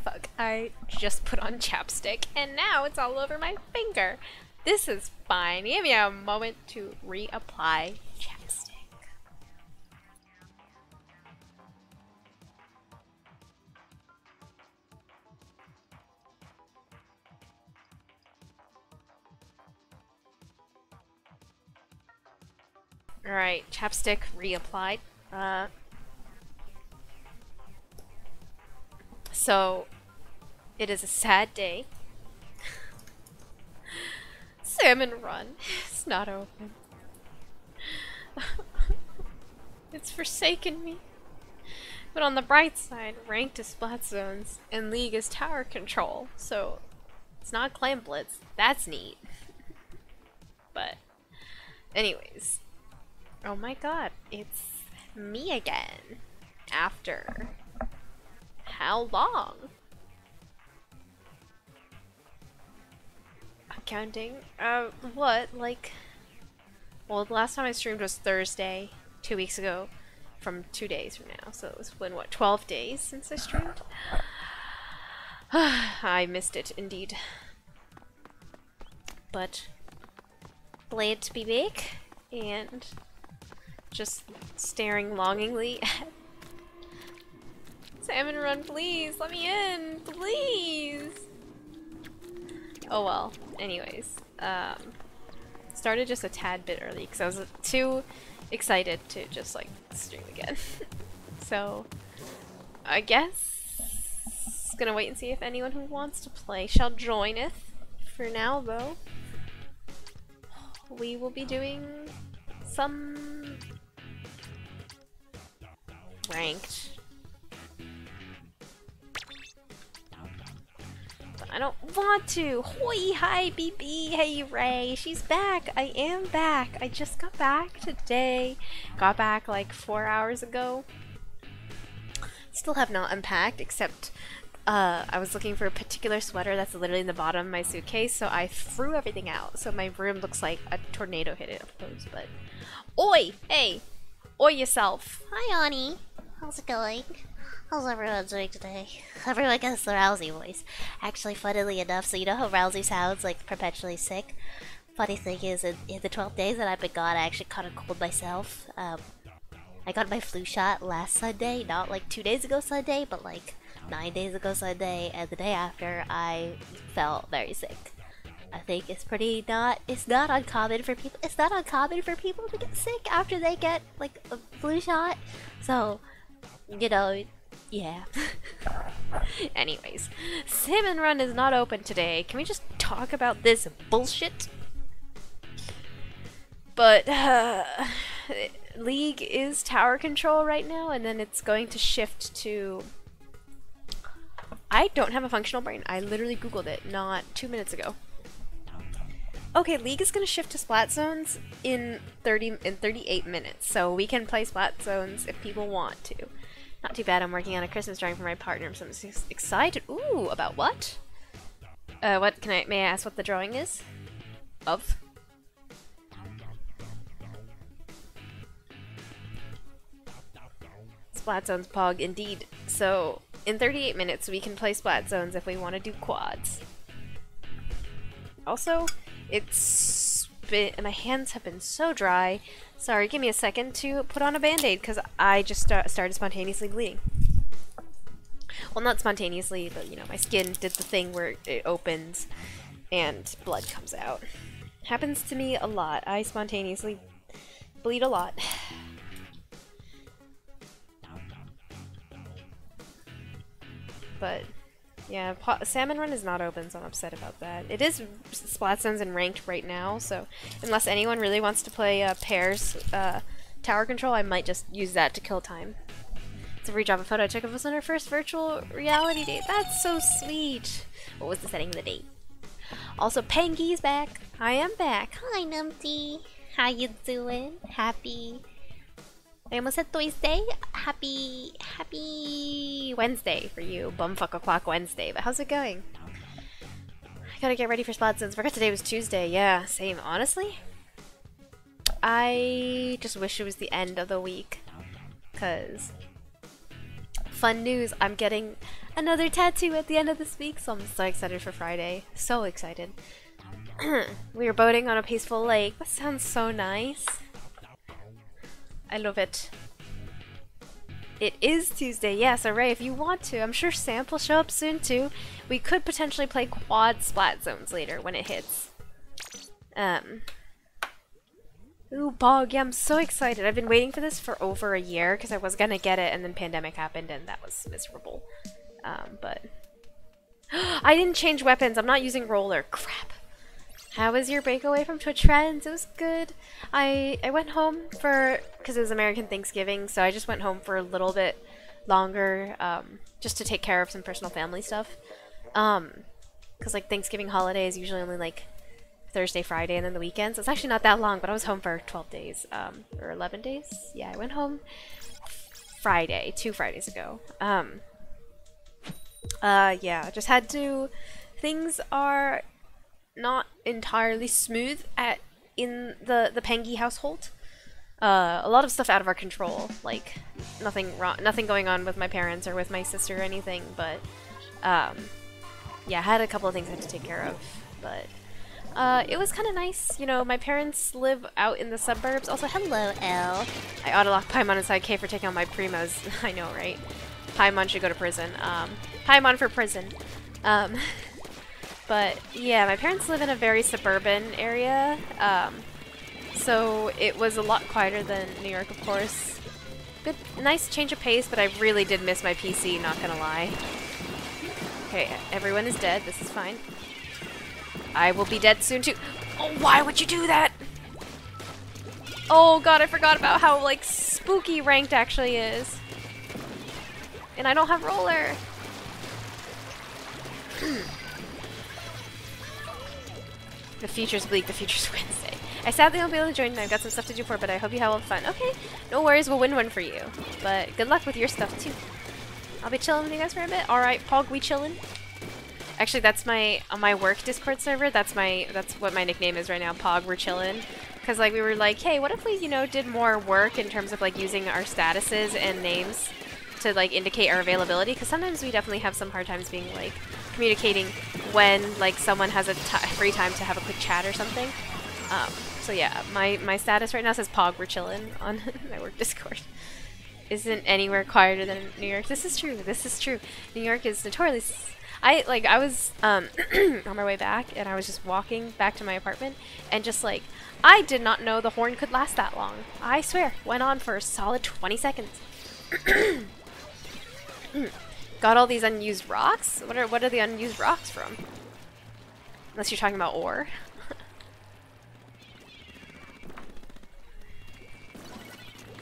Fuck, I just put on chapstick and now it's all over my finger. This is fine. Give me a moment to reapply chapstick. Alright, chapstick reapplied. So, it is a sad day. Salmon Run is not open. It's forsaken me. But on the bright side, ranked is SPLAT zones, and League is tower control, so it's not Clan Blitz. That's neat. But, anyways. Oh my god, it's me again. After how long? I'm counting. What? Like, well, the last time I streamed was Thursday, 2 weeks ago, from 2 days from now. So it was when, what, 12 days since I streamed? I missed it, indeed. But, glad to be back, and just staring longingly at Salmon Run, please! Let me in! Please! Oh well. Anyways. Started just a tad bit early because I was too excited to just like stream again. So, I guess gonna wait and see if anyone who wants to play shall joineth. For now though, we will be doing some ranked. I don't want to. Hoi, hi, BB. Hey, Ray. She's back. I am back. I just got back today. Got back like 4 hours ago. Still have not unpacked, except I was looking for a particular sweater that's literally in the bottom of my suitcase, so I threw everything out. So my room looks like a tornado hit it, of course, but... Oi! Hey! Oi yourself! Hi, Ani. How's it going? How's everyone doing today? Everyone gets the Rousey voice. Actually, funnily enough, so you know how Rousey sounds like perpetually sick? Funny thing is, in the 12 days that I've been gone, I actually caught a cold myself. I got my flu shot last Sunday, not like 2 days ago Sunday, but like 9 days ago Sunday, and the day after I felt very sick. I think it's not uncommon for people to get sick after they get like a flu shot. So, you know, yeah. Anyways, Salmon Run is not open today. Can we just talk about this bullshit? But League is tower control right now, and then it's going to shift to... I don't have a functional brain. I literally googled it not 2 minutes ago. Okay, League is going to shift to SPLAT zones in 38 minutes, so we can play SPLAT zones if people want to. Not too bad. I'm working on a Christmas drawing for my partner, so I'm excited. Ooh, about what? What may I ask what the drawing is? Of? SPLAT zones pog, indeed. So, in 38 minutes, we can play SPLAT zones if we want to do quads. Also, my hands have been so dry. Sorry, give me a second to put on a band-aid because I just started spontaneously bleeding. Well, not spontaneously, but you know, my skin did the thing where it opens and blood comes out. Happens to me a lot. I spontaneously bleed a lot. But yeah, Salmon Run is not open, so I'm upset about that. It is Splat Zones and ranked right now, so unless anyone really wants to play pairs tower control, I might just use that to kill time. It's a redrop a photo I took of us on our first virtual reality date. That's so sweet. What was the setting of the date? Also, Pengy's back. I am back. Hi, Numpty. How you doing? Happy... I almost said Thursday. Happy Wednesday for you. Bumfuck o'clock Wednesday. But how's it going? I gotta get ready for Splat Zones. Forgot today was Tuesday. Yeah, same. Honestly, I just wish it was the end of the week. Cause fun news, I'm getting another tattoo at the end of this week, so I'm so excited for Friday. So excited. We were boating on a peaceful lake. That sounds so nice. I love it. It is Tuesday, yes, Ray, if you want to. I'm sure Samp will show up soon too. We could potentially play quad Splat Zones later when it hits. Ooh, Bog, yeah, I'm so excited. I've been waiting for this for over a year because I was gonna get it and then pandemic happened and that was miserable. But I didn't change weapons. I'm not using roller. Crap. How was your break away from Twitch friends? It was good. I went home for, because it was American Thanksgiving, so I just went home for a little bit longer, just to take care of some personal family stuff. Because like Thanksgiving holiday is usually only like Thursday, Friday, and then the weekends. It's actually not that long, but I was home for 12 days, or 11 days. Yeah, I went home Friday, 2 Fridays ago. Yeah, just had to, things are not entirely smooth in the Pengy household. A lot of stuff out of our control, like nothing going on with my parents or with my sister or anything, but yeah, I had a couple of things I had to take care of, but it was kind of nice. You know, my parents live out in the suburbs. Also, hello, L. I autolocked Paimon and Side K for taking on my primos. I know, right? Paimon should go to prison. Paimon for prison. But yeah, my parents live in a very suburban area, so it was a lot quieter than New York, of course. Good, nice change of pace, but I really did miss my PC, not gonna lie. Okay, everyone is dead. This is fine. I will be dead soon too. Oh, why would you do that? Oh god, I forgot about how, like, spooky ranked actually is. And I don't have roller. The future's bleak, the future's Wednesday. I sadly won't be able to join, I've got some stuff to do for, but I hope you have all the fun. Okay, no worries, we'll win one for you. But good luck with your stuff too. I'll be chilling with you guys for a bit. Alright, Pog, we chillin'? Actually, that's on my work Discord server, that's what my nickname is right now, Pog, we're chillin'. Because like we were like, hey, what if we, you know, did more work in terms of like using our statuses and names to like indicate our availability? Because sometimes we definitely have some hard times being like communicating when like someone has a free time to have a quick chat or something. So yeah, my status right now says Pog, we're chillin' on my work Discord. Isn't anywhere quieter than New York. This is true. This is true. New York is notoriously. I was on my way back and I was just walking back to my apartment and just like I did not know the horn could last that long. I swear, went on for a solid 20 seconds. Got all these unused rocks? What are the unused rocks from? Unless you're talking about ore.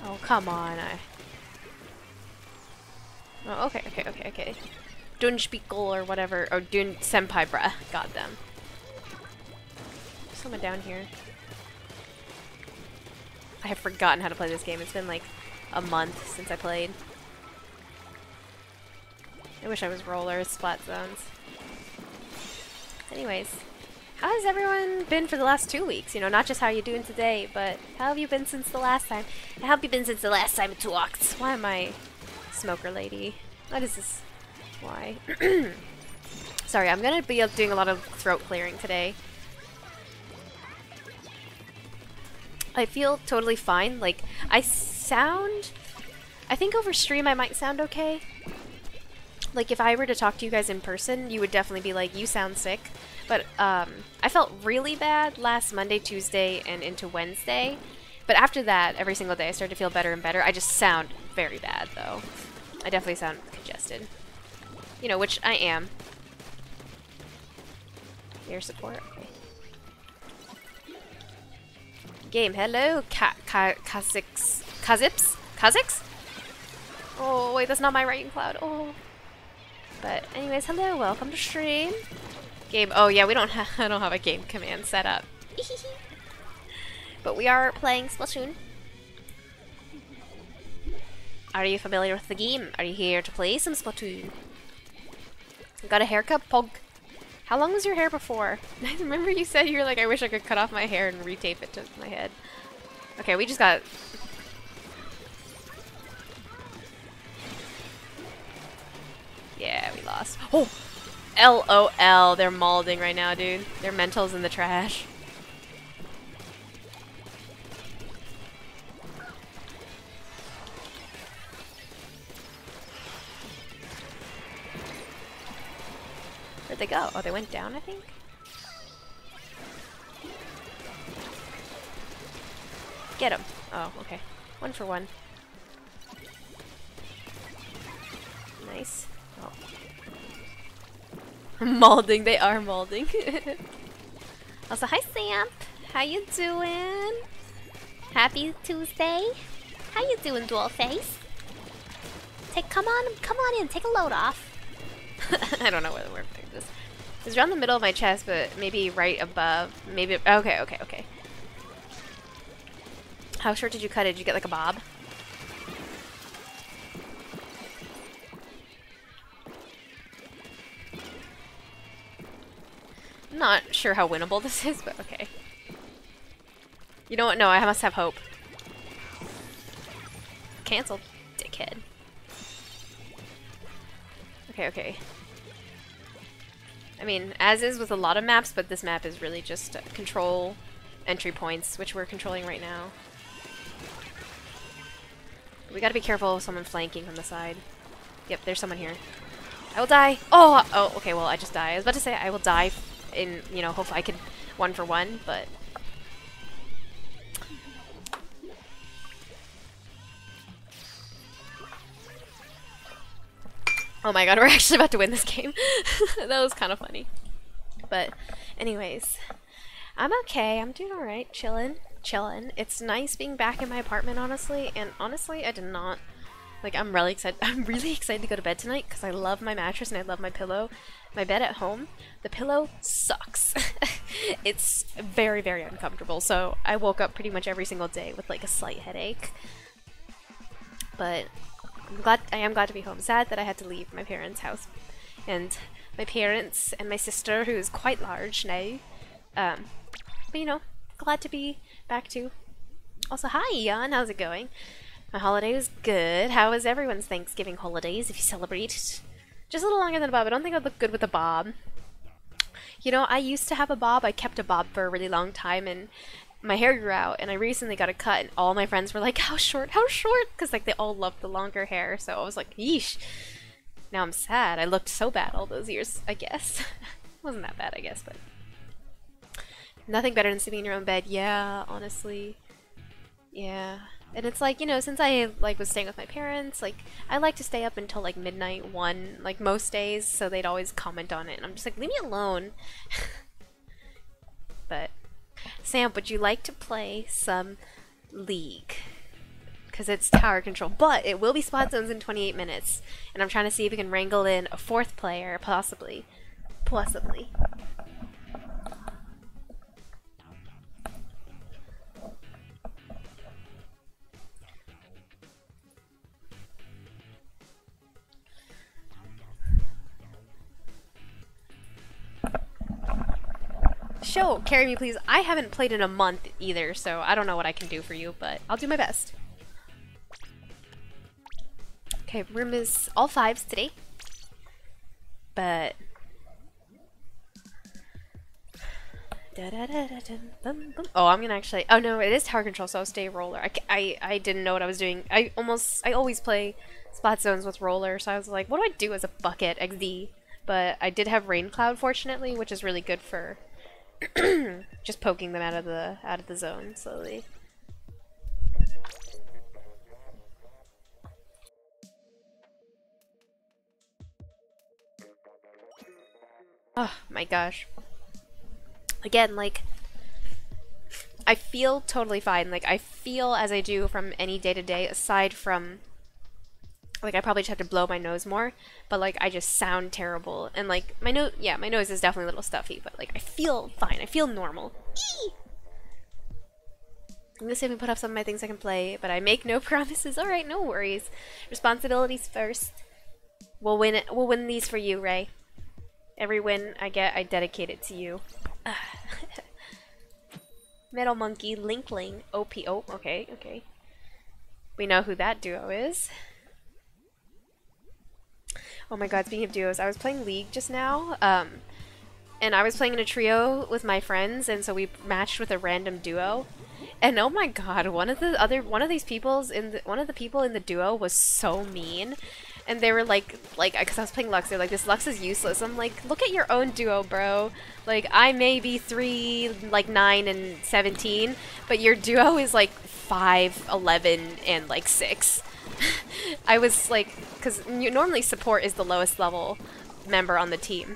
Oh, come on. Oh, okay. Dunspiegel or whatever. Or Dun Senpai, bruh. Got them. Someone down here. I have forgotten how to play this game. It's been like a month since I played. I wish I was rollers, Splat Zones. Anyways, how has everyone been for the last 2 weeks? You know, not just how you doing today, but how have you been since the last time? How have you been since the last time it talked? Why am I smoker lady? What is this? Why? Sorry, I'm gonna be doing a lot of throat clearing today. I feel totally fine. Like, I think over stream I might sound okay. like if I were to talk to you guys in person, you would definitely be like, you sound sick. But I felt really bad last Monday, Tuesday, and into Wednesday. But after that, every single day I started to feel better and better. I just sound very bad though. I definitely sound congested. You know, which I am. Air support. Okay. Game, hello, Kazips? Kazips? Oh, wait, that's not my writing cloud. Oh. But anyways, hello, welcome to stream. Game, oh yeah, I don't have a game command set up. But we are playing Splatoon. Are you familiar with the game? Are you here to play some Splatoon? Got a haircut, Pog? How long was your hair before? I remember you said you were like, I wish I could cut off my hair and retape it to my head. Okay, we just got... Yeah, we lost. Oh! LOL, they're malding right now, dude. Their mental's in the trash. Where'd they go? Oh, they went down, I think? Get him. Oh, okay. 1 for 1. Nice. Oh. Malding, they are malding. Also, hi Sam. How you doing? Happy Tuesday. How you doing, Dollface? Come on in, take a load off. I don't know where the word is. It's around the middle of my chest, but maybe right above. Maybe. Okay. How short did you cut it? Did you get like a bob? I'm not sure how winnable this is, but okay. You know what? No, I must have hope. Cancelled, dickhead. Okay. I mean, as is with a lot of maps, but this map is really just control entry points, which we're controlling right now. We gotta be careful of someone flanking from the side. Yep, there's someone here. I will die! Oh, okay, well, I just died. I was about to say I will die in, you know, hopefully I could 1 for 1, but... Oh my god, we're actually about to win this game. That was kind of funny. But, anyways. I'm okay, I'm doing alright, chillin'. It's nice being back in my apartment, honestly, and honestly, I did not... Like, I'm really excited to go to bed tonight, because I love my mattress and I love my pillow. My bed at home, the pillow sucks. It's very, very uncomfortable, so I woke up pretty much every single day with, like, a slight headache. But... I am glad to be home. Sad that I had to leave my parents' house. And my parents and my sister, who is quite large now. But you know, glad to be back too. Also, hi Jan, how's it going? My holiday was good. How was everyone's Thanksgiving holidays, if you celebrated? Just a little longer than a bob. I don't think I'd look good with a bob. You know, I used to have a bob. I kept a bob for a really long time, and my hair grew out, and I recently got a cut, and all my friends were like, how short? Because, like, they all loved the longer hair, so I was like, yeesh. Now I'm sad. I looked so bad all those years, I guess. Wasn't that bad, I guess, but... Nothing better than sleeping in your own bed. Yeah, honestly. Yeah. And it's like, you know, since I, like, was staying with my parents, like, I like to stay up until, like, midnight, 1, like, most days, so they'd always comment on it, and I'm just like, leave me alone. But... Sam, would you like to play some League? Because it's tower control, but it will be spot zones in 28 minutes. And I'm trying to see if we can wrangle in a 4th player, possibly. Show, carry me please. I haven't played in a month either, so I don't know what I can do for you, but I'll do my best. Okay, room is all 5s today. But... Oh, I'm gonna actually... Oh no, it is tower control, so I'll stay roller. I didn't know what I was doing. I always play splat zones with roller, so I was like, what do I do as a bucket XD? But I did have rain cloud, fortunately, which is really good for just poking them out of the zone slowly. Oh my gosh. Again, like, I feel totally fine. Like, I feel as I do from any day to day, aside from, like, I probably just have to blow my nose more, but, like, I just sound terrible. And, like, my nose, yeah, my nose is definitely a little stuffy, but, like, I feel fine. I feel normal. Eee! I'm gonna see if I can put up some of my things I can play, but I make no promises. Alright, no worries. Responsibilities first. We'll win these for you, Ray. Every win I get, I dedicate it to you. Metal Monkey, Linkling, OP. Oh, okay, okay. We know who that duo is. Oh my god, speaking of duos, I was playing League just now, and I was playing in a trio with my friends, and so we matched with a random duo. And oh my god, one of the people in the duo was so mean. And they were like, because I was playing Lux, they're like, this Lux is useless. I'm like, look at your own duo, bro. Like, I may be 3, like 9, and 17, but your duo is like 5, 11, and like 6. I was like, because normally support is the lowest level member on the team.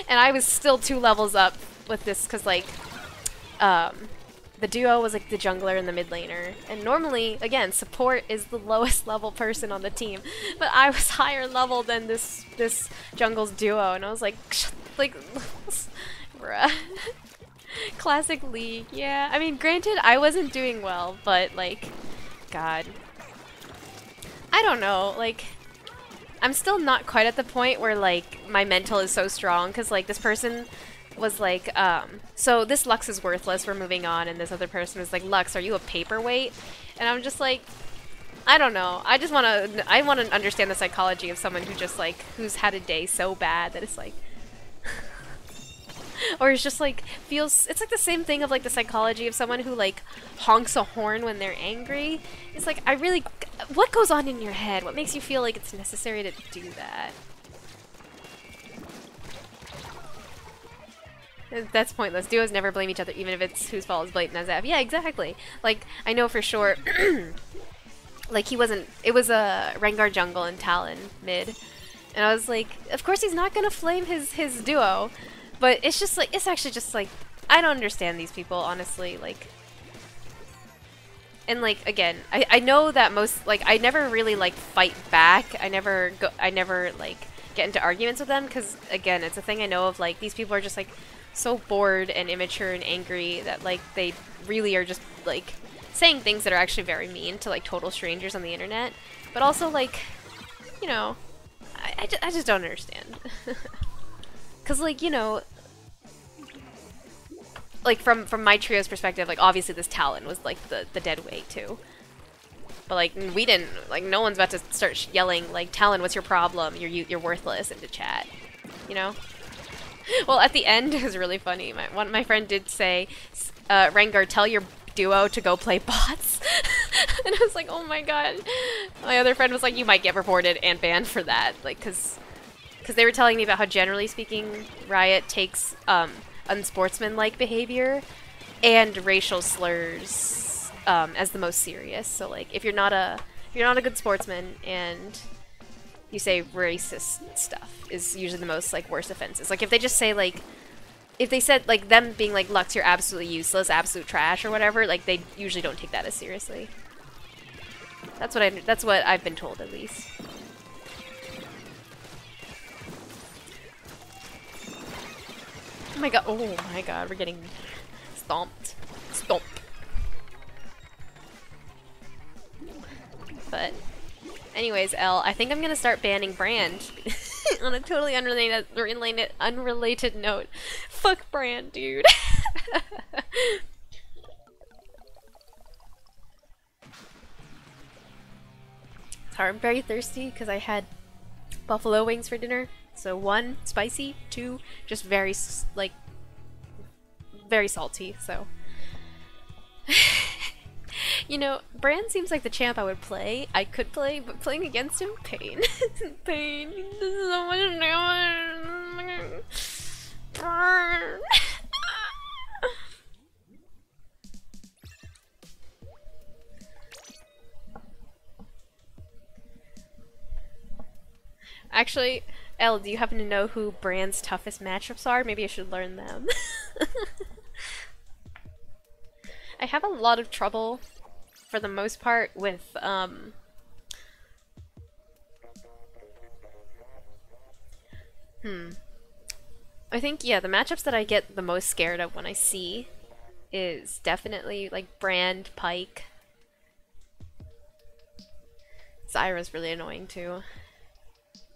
And I was still 2 levels up with this, because like, the duo was like the jungler and the mid laner, and normally, again, support is the lowest level person on the team, but I was higher level than this jungle's duo, and I was like, bruh. Classic League, yeah. I mean, granted, I wasn't doing well, but like, god. I don't know, like, I'm still not quite at the point where like my mental is so strong, because like this person was like, so this Lux is worthless, we're moving on, and this other person was like, Lux, are you a paperweight? And I'm just like, I don't know. I want to understand the psychology of someone who just like, who's had a day so bad that it's like, or is just like, feels, it's like the same thing of like the psychology of someone who like honks a horn when they're angry. It's like, what goes on in your head? What makes you feel like it's necessary to do that? That's pointless. Duos never blame each other, even if it's whose fault is blatant as F. Yeah, exactly. Like, I know for sure, like, it was a Rengar jungle and Talon mid. And I was like, of course he's not gonna flame his duo. But it's just like, it's actually just like, I don't understand these people, honestly. Like, and like, again, I know that most, like, I never really like fight back. I never like get into arguments with them, because again, it's a thing I know of, like, these people are just like so bored and immature and angry that like they really are just like saying things that are actually very mean to like total strangers on the internet. But also, like, you know, I just don't understand. Because like, you know, like from my trio's perspective, like obviously this Talon was like the dead weight too. But like, we didn't, like, no one's about to start yelling like, Talon, what's your problem? You're worthless into chat, you know? Well, at the end, it was really funny. My friend did say, Rengar, tell your duo to go play bots. And I was like, oh my god. My other friend was like, you might get reported and banned for that. Like, because they were telling me about how, generally speaking, Riot takes unsportsmanlike behavior and racial slurs as the most serious. So, like, if you're not a good sportsman and you say racist stuff is usually the most, like, worst offenses. Like, if they just say, like, if they said, like, them being like, Lux, you're absolutely useless, absolute trash, or whatever, like, they usually don't take that as seriously. That's what I've been told, at least. Oh my god, we're getting stomped. Stomp. But anyways, Elle, I think I'm gonna start banning Brand on a totally unrelated note. Fuck Brand, dude. Sorry, I'm very thirsty because I had buffalo wings for dinner. So 1, spicy, 2, just very, like, very salty, so. You know, Bran seems like the champ I would play. I could play, but playing against him, pain. Pain. This is so much damage. Burn. Actually, Elle, do you happen to know who Bran's toughest matchups are? Maybe I should learn them. I have a lot of trouble, for the most part, with, I think, yeah, the matchups that I get the most scared of when I see is definitely, like, Brand, Pike. Zyra's really annoying, too.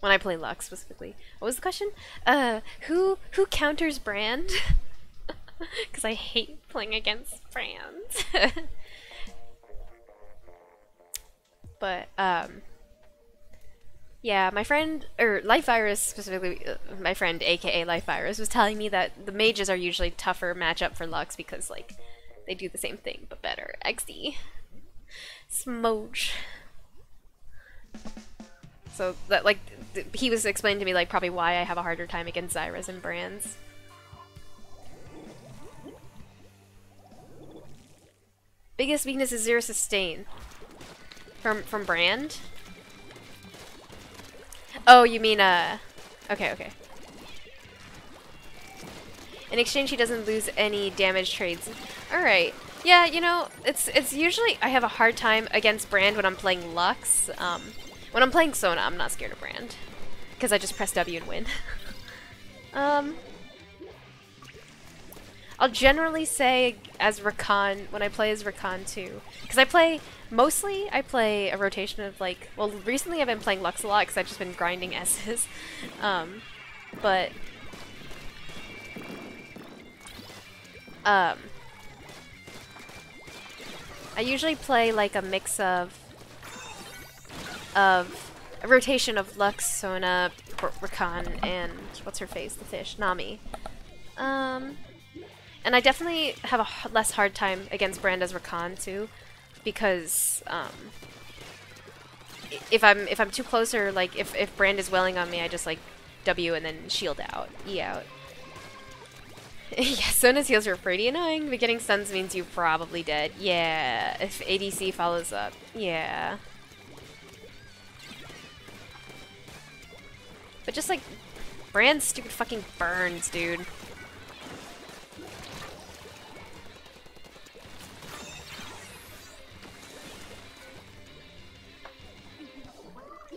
When I play Lux, specifically. What was the question? Who counters Brand? Because I hate playing against Brand. But, yeah, my friend, or Life Virus specifically, my friend aka Life Virus, was telling me that the mages are usually tougher matchup for Lux because, like, they do the same thing, but better. XD. Smoge. So, that, like, he was explaining to me, like, probably why I have a harder time against Zyras and Brands. Biggest weakness is 0 sustain. From Brand? Oh, you mean, okay, okay. In exchange, he doesn't lose any damage trades. Alright. Yeah, you know, it's usually, I have a hard time against Brand when I'm playing Lux. When I'm playing Sona, I'm not scared of Brand. Because I just press W and win. I'll generally say as Rakan, when I play as Rakan too. Because mostly I play a rotation of like, well recently I've been playing Lux a lot because I've just been grinding S's. But I usually play like a mix of a rotation of Lux, Sona, Rakan, and what's her face, the fish, Nami. And I definitely have a less hard time against Brand as Rakan too, because if I'm too close or like if Brand is welling on me, I just like W and then shield out, E out. Yeah, Sona's heals are pretty annoying, but getting stuns means you're probably dead. Yeah, if ADC follows up, yeah. But just like Brand's stupid fucking burns, dude.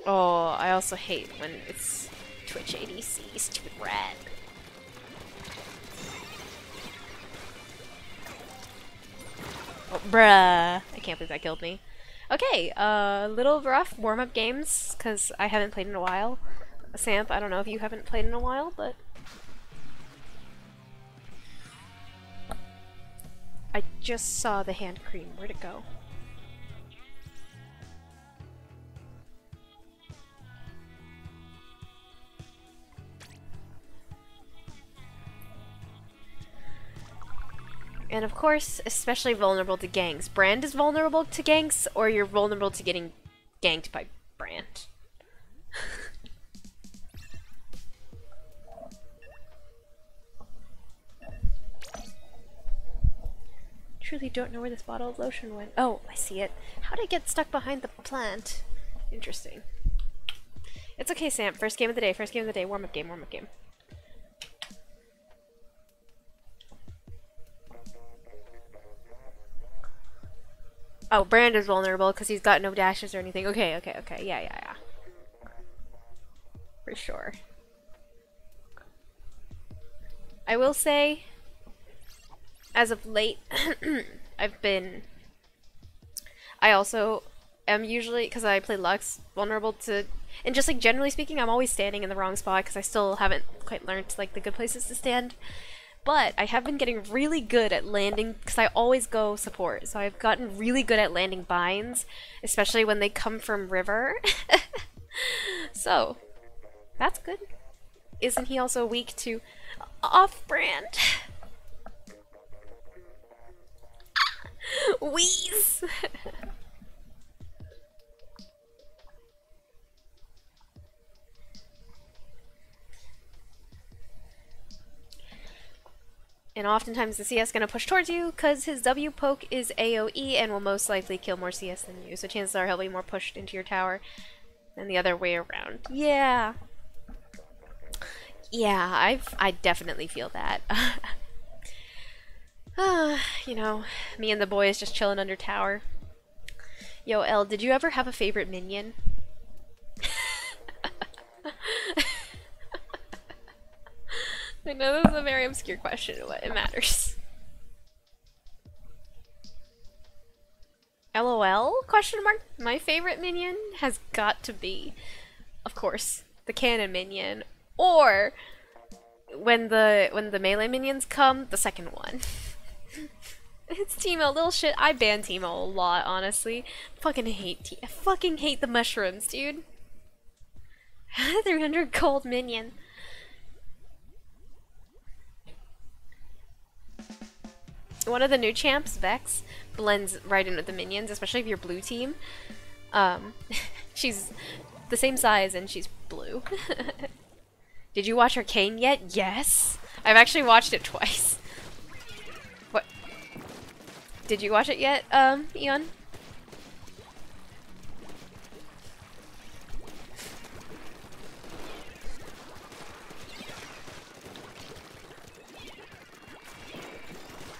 Oh, I also hate when it's Twitch ADC, stupid rat. Oh, bruh. I can't believe that killed me. Okay, little rough warm-up games, because I haven't played in a while. Samp, I don't know if you haven't played in a while, but... I just saw the hand cream. Where'd it go? And of course, especially vulnerable to ganks. Brand is vulnerable to ganks, or you're vulnerable to getting ganked by Brand. Truly don't know where this bottle of lotion went. Oh, I see it. How did it get stuck behind the plant? Interesting. It's okay, Sam. First game of the day, warm-up game, warm-up game. Oh, Brand is vulnerable because he's got no dashes or anything. Okay, okay, okay. Yeah, yeah, yeah. For sure. I will say, as of late, I also am usually, because I play Lux, vulnerable to, and just like generally speaking, I'm always standing in the wrong spot because I still haven't quite learned like the good places to stand. But I have been getting really good at landing, because I always go support, so I've gotten really good at landing binds, especially when they come from river. So, that's good. Isn't he also weak to off-brand? Wheeze! And oftentimes the CS is going to push towards you because his W poke is AoE and will most likely kill more CS than you. So chances are he'll be more pushed into your tower than the other way around. Yeah. Yeah, I definitely feel that. You know, me and the boys just chilling under tower. Yo, Elle, did you ever have a favorite minion? I know this is a very obscure question, but it matters. LOL? Question mark? My favorite minion has got to be, of course, the cannon minion, or when the melee minions come, the second one. It's Teemo, little shit. I ban Teemo a lot, honestly. I fucking hate the mushrooms, dude. 300 gold minion. One of the new champs, Vex, blends right in with the minions, especially if you're blue team. She's the same size and she's blue. Did you watch Arcane yet? Yes! I've actually watched it twice. What? Did you watch it yet, Eon?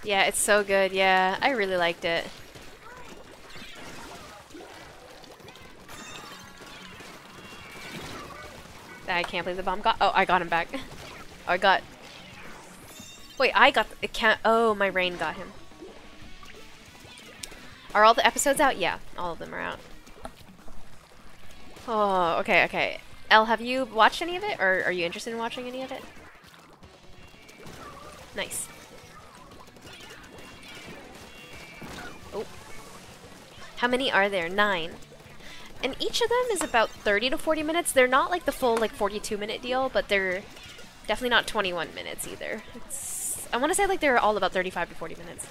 Yeah, it's so good, yeah. I really liked it. I can't believe the bomb got- oh, I got him back. Oh, I got- wait, I got- it can't- oh, my rain got him. Are all the episodes out? Yeah, all of them are out. Oh, okay, okay. Elle, have you watched any of it? Or are you interested in watching any of it? Nice. Oh. How many are there? 9. And each of them is about 30 to 40 minutes. They're not like the full like 42-minute deal, but they're definitely not 21 minutes either. I want to say like they're all about 35 to 40 minutes.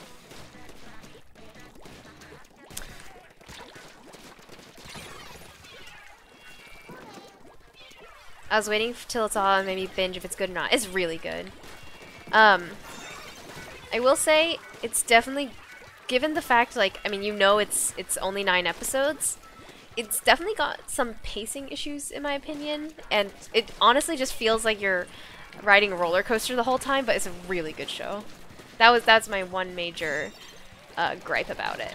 I was waiting till it's all and maybe binge if it's good or not. It's really good. I will say it's definitely, given the fact, like, I mean, you know it's only 9 episodes, it's definitely got some pacing issues in my opinion, and it honestly just feels like you're riding a roller coaster the whole time, but it's a really good show. That's my one major gripe about it.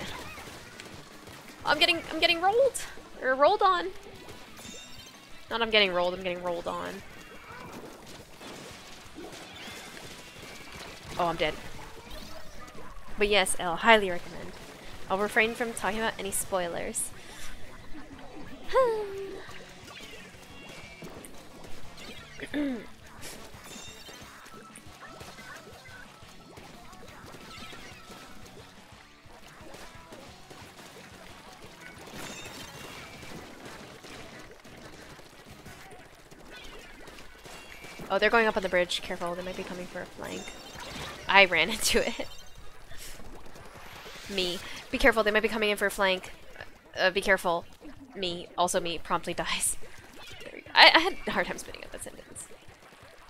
I'm getting rolled! Or rolled on. Not I'm getting rolled on. Oh, I'm dead. But yes, I'll highly recommend. I'll refrain from talking about any spoilers. Oh, they're going up on the bridge. Careful, they might be coming for a flank. I ran into it. Me. Be careful, they might be coming in for a flank. Be careful. Me. Also me. Promptly dies. There we go. I had a hard time spinning up that sentence.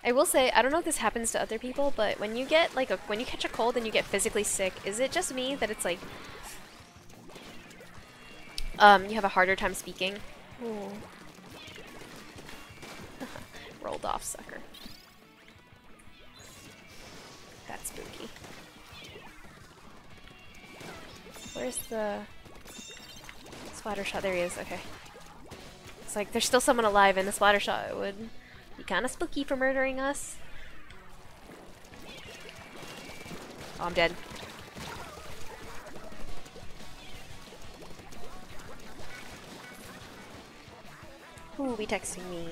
I will say, I don't know if this happens to other people, but when you get, like, when you catch a cold and you get physically sick, is it just me that it's, like, you have a harder time speaking? Ooh. Rolled off, sucker. That's spooky. Where's the splatter shot? There he is, okay. It's like there's still someone alive and the splatter shot would be kind of spooky for murdering us. Oh, I'm dead. Who will be texting me?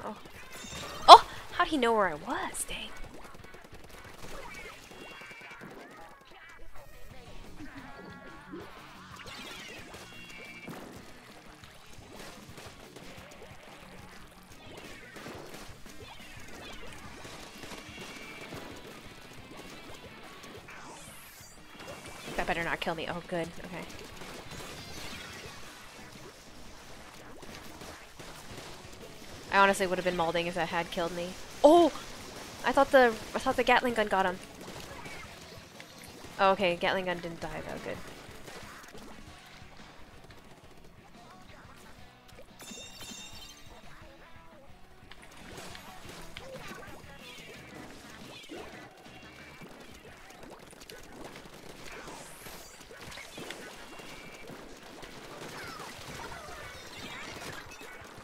Oh. Oh! How'd he know where I was? Dang. better not kill me. Oh, good. Okay. I honestly would have been molding if that had killed me. Oh! I thought the Gatling gun got him. Oh, okay, Gatling gun didn't die though. Good.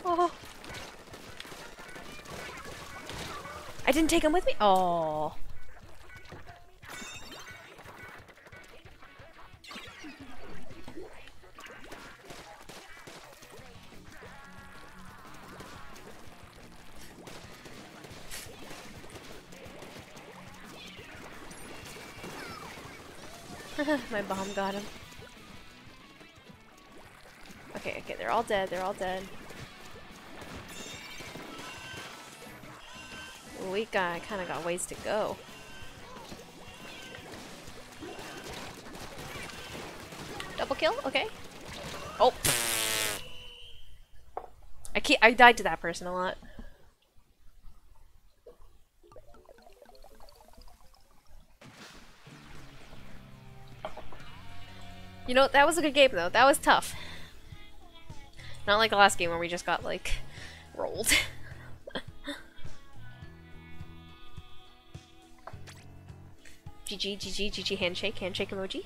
Oh. I didn't take him with me? Oh. My bomb got him. Okay, okay, they're all dead, they're all dead. We kind of got ways to go. Double kill? Okay. Oh! I died to that person a lot. You know, that was a good game though. That was tough. Not like the last game where we just got, like, rolled. GG, GG, GG, handshake, handshake emoji.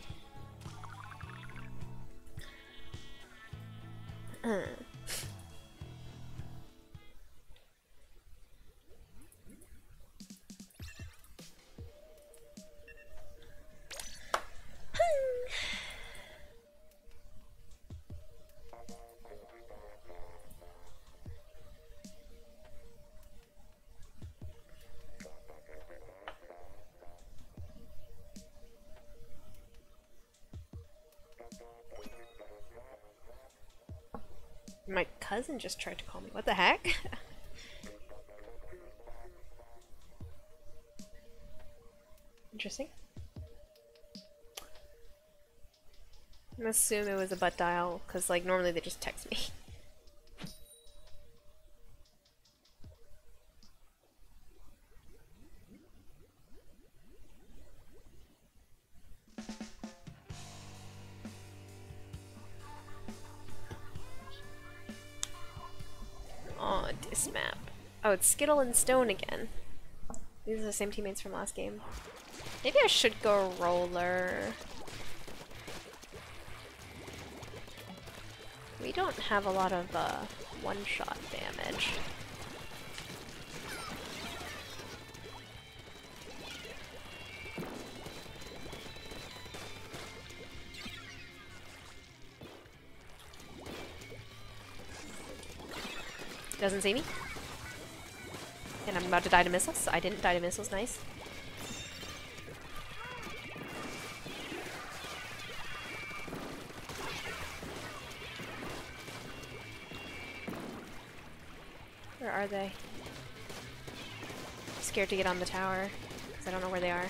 My cousin just tried to call me. What the heck? Interesting. I'm gonna assume it was a butt dial, because like normally they just text me. Oh, this map. Oh, it's Skittle and Stone again. These are the same teammates from last game. Maybe I should go Roller. We don't have a lot of one-shot damage. Doesn't see me. And I'm about to die to missiles. I didn't die to missiles, nice. Where are they? I'm scared to get on the tower, because I don't know where they are.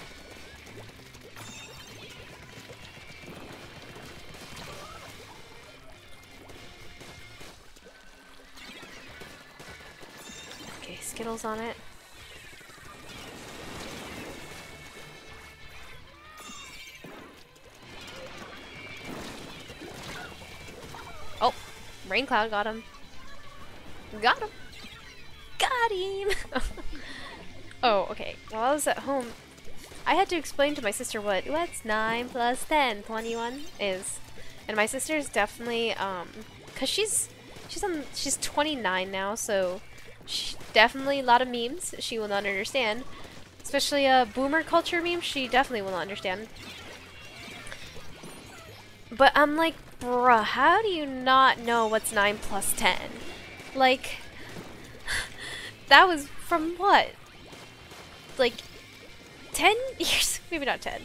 Okay, Skittles on it. Oh! Rain Cloud got him. Got him! Got him! Oh, okay. While I was at home, I had to explain to my sister what's 9 plus 10, 21 is. And my sister's definitely, cause she's 29 now, so definitely a lot of memes she will not understand. Especially boomer culture memes, she definitely will not understand. But I'm like, bruh, how do you not know what's 9 plus 10? Like, that was from what? Like, 10 years? Maybe not 10.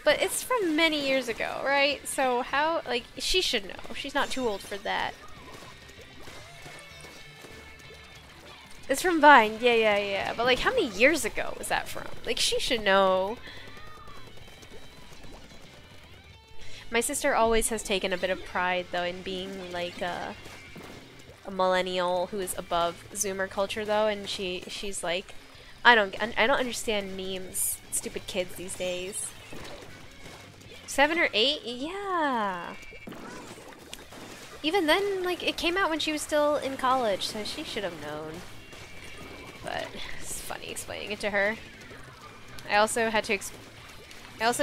But it's from many years ago, right? So how, like, she should know. She's not too old for that. It's from Vine, yeah. But like, how many years ago was that from? Like, she should know. My sister always has taken a bit of pride, though, in being like a millennial who is above Zoomer culture, though, and she's like, I don't understand memes, stupid kids these days. 7 or 8, yeah. Even then, like, it came out when she was still in college, so she should have known. But it's funny explaining it to her. I also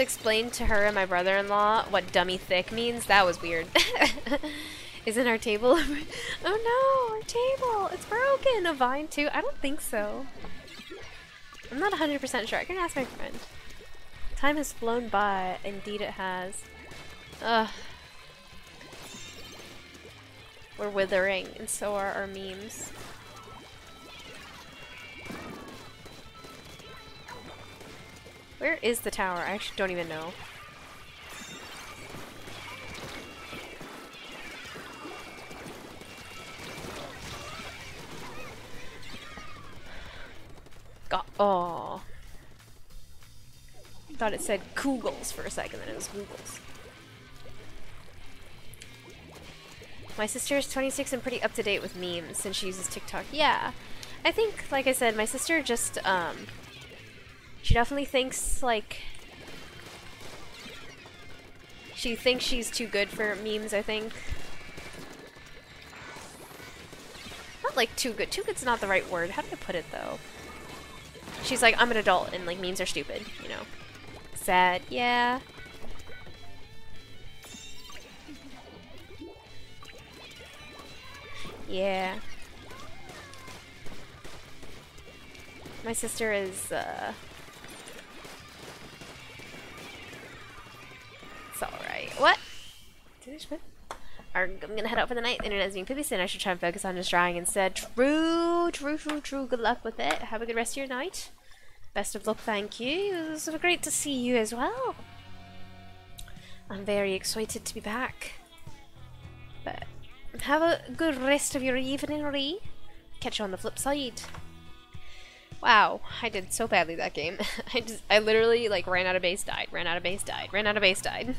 explained to her and my brother-in-law what dummy thick means. That was weird. Isn't our table? Oh no, our table! It's broken! A vine too? I don't think so. I'm not 100% sure. I can ask my friend. Time has flown by. Indeed it has. Ugh. We're withering, and so are our memes. Where is the tower? I actually don't even know. Oh. Thought it said Koogles for a second, then it was Googles. My sister is 26 and pretty up to date with memes since she uses TikTok. Yeah. I think, like I said, my sister just, she definitely thinks, like, she thinks she's too good for memes, I think. Not like too good. Too good's not the right word. How do I put it, though? She's like, I'm an adult and, like, memes are stupid, you know. Sad. Yeah. Yeah. My sister is, it's alright. What? I'm gonna head out for the night. The internet is being poopy soon. I should try and focus on just drawing instead. True. Good luck with it. Have a good rest of your night. Best of luck, thank you. It was great to see you as well. I'm very excited to be back. But have a good rest of your evening, Ree. Catch you on the flip side. Wow, I did so badly that game. I literally like ran out of base, died, ran out of base, died, ran out of base, died.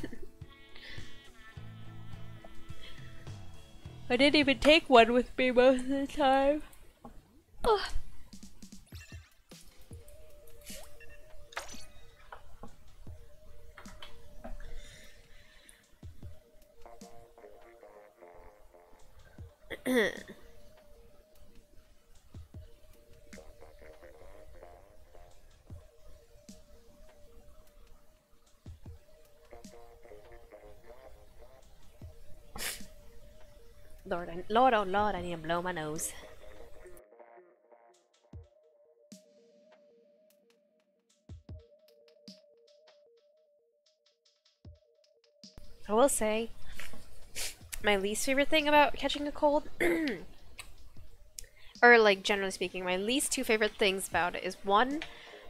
I didn't even take one with me most of the time. Ugh. Lord, oh Lord, I need to blow my nose. I will say, my least favorite thing about catching a cold, or like generally speaking, my least two favorite things about it is one,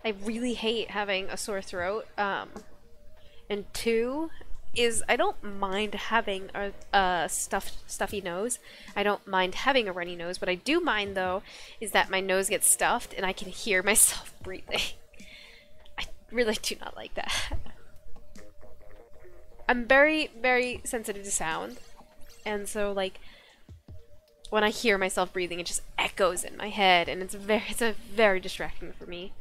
I really hate having a sore throat, and two, is I don't mind having a stuffy nose. I don't mind having a runny nose. What I do mind, though, is that my nose gets stuffed and I can hear myself breathing. I really do not like that. I'm very, very sensitive to sound. And so, like, when I hear myself breathing, it just echoes in my head, and it's very distracting for me.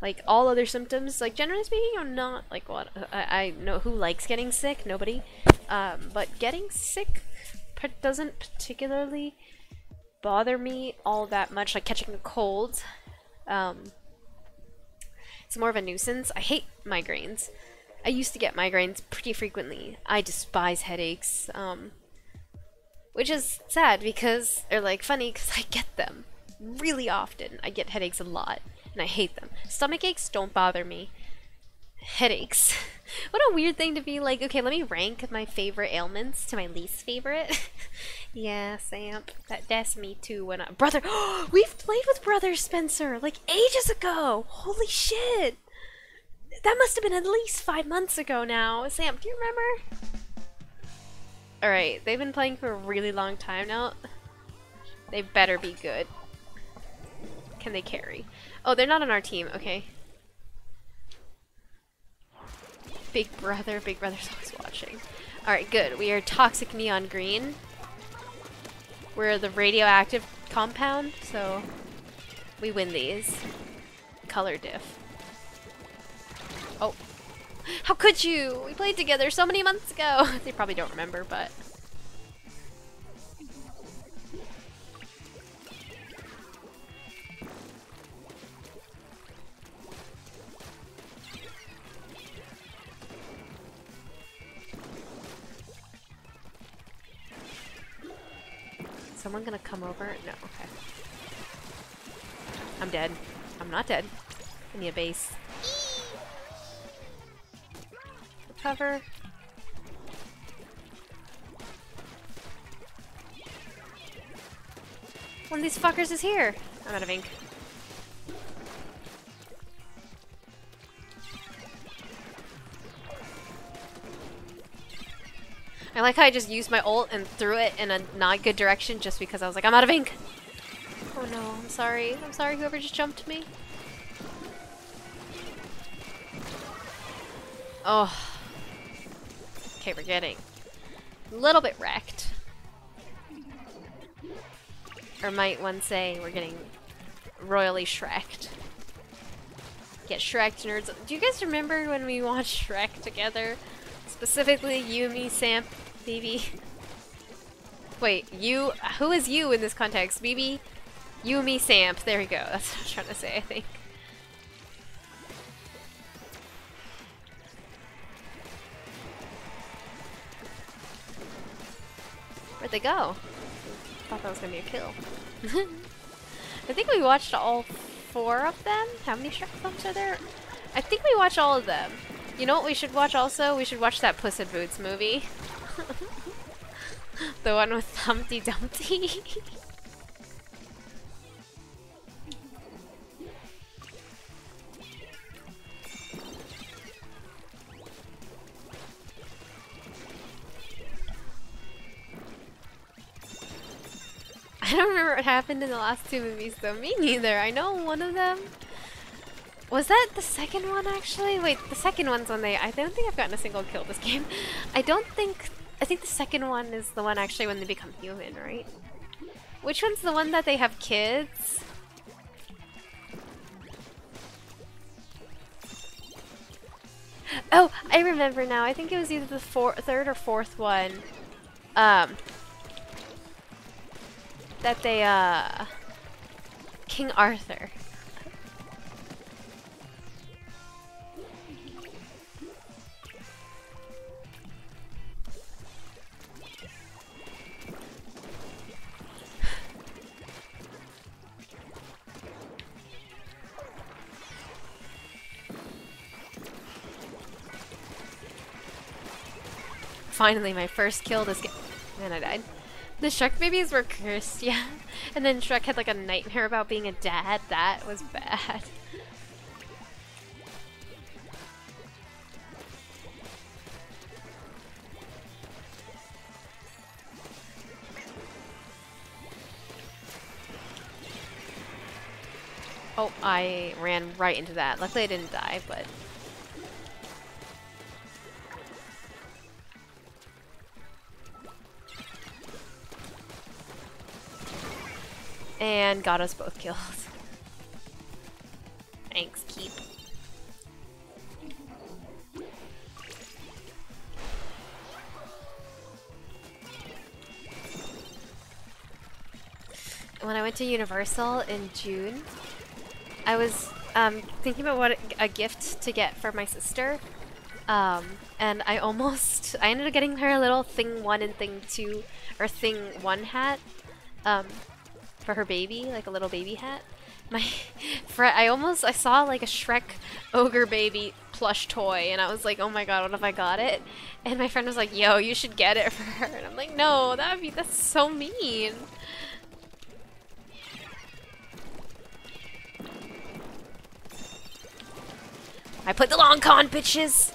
Like, all other symptoms, like, generally speaking, I'm not, like, what, I know who likes getting sick, nobody, but getting sick doesn't particularly bother me all that much, like catching a cold, it's more of a nuisance. I hate migraines. I used to get migraines pretty frequently. I despise headaches, which is sad because, or like funny, because I get them really often. I get headaches a lot. And I hate them. Stomach aches don't bother me. Headaches. What a weird thing to be like, okay, let me rank my favorite ailments to my least favorite. Yeah, Sam. That's me too when Brother! We've played with Brother Spencer, like, ages ago! Holy shit! That must have been at least 5 months ago now. Sam, do you remember? Alright, they've been playing for a really long time now. They better be good. Can they carry? Oh, they're not on our team. Okay. Big Brother's always watching. Alright, good. We are toxic neon green. We're the radioactive compound, so we win these. Color diff. Oh. How could you? We played together so many months ago. They probably don't remember, but... Someone gonna come over? No, okay. I'm dead. I'm not dead. I need a base. Recover. One of these fuckers is here. I'm out of ink. I like how I just used my ult and threw it in a not good direction just because I was like, I'm out of ink. Oh no, I'm sorry. I'm sorry whoever just jumped me. Oh. Okay, we're getting a little bit wrecked. Or might one say we're getting royally Shrek'd. Get Shrek'd, nerds. Do you guys remember when we watched Shrek together? Specifically, Yumi, Samp, BB. Wait, you? Who is you in this context? BB, Yumi, Samp. There we go. That's what I was trying to say, I think. Where'd they go? Thought that was gonna be a kill. I think we watched all 4 of them. How many Shrek films are there? I think we watched all of them. You know what we should watch also? We should watch that Puss in Boots movie. The one with Humpty Dumpty. I don't remember what happened in the last 2 movies though. Me neither. I know one of them. Was that the second one actually? Wait, the second one's when I don't think I've gotten a single kill this game. I think the second one is the one actually when they become human, right? Which one's the one that they have kids? Oh, I remember now. I think it was either the 3rd or 4th one. That they, King Arthur. Finally, my first kill this game. Man, I died. The Shrek babies were cursed, yeah. And then Shrek had like a nightmare about being a dad. That was bad. Oh, I ran right into that. Luckily I didn't die, but... And got us both killed. Thanks, Keep. When I went to Universal in June, I was thinking about what a gift to get for my sister. And I ended up getting her a little Thing 1 and Thing 2, or Thing 1 hat. For her baby, like a little baby hat. I saw like a Shrek ogre baby plush toy, and I was like, oh my god, what if I got it? And my friend was like, yo, you should get it for her. And I'm like, no, that's so mean. I played the long con, bitches.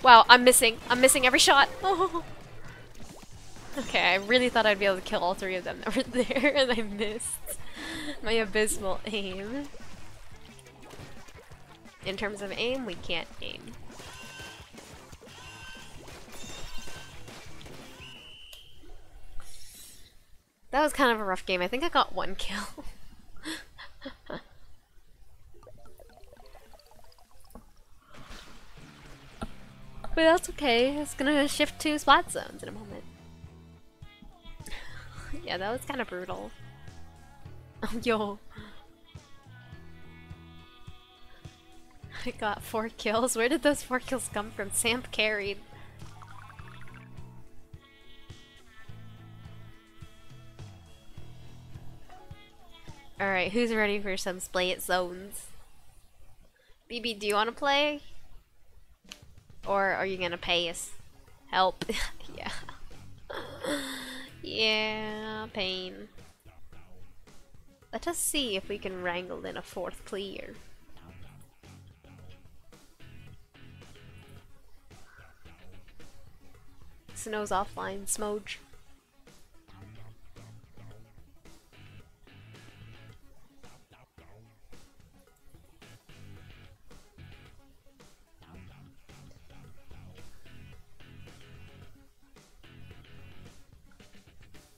Wow, I'm missing every shot. Oh. Okay, I really thought I'd be able to kill all 3 of them that were there, and I missed my abysmal aim. In terms of aim, we can't aim. That was kind of a rough game. I think I got 1 kill. But that's okay. It's gonna shift to splat zones in a moment. Yeah, that was kind of brutal. Oh, yo. I got 4 kills. Where did those 4 kills come from? Samp carried. Alright, who's ready for some splat zones? BB, do you want to play? Or are you gonna pay us? Help. Yeah. Yeah, pain. Let us see if we can wrangle in a 4th player. Snow's offline, Smoge.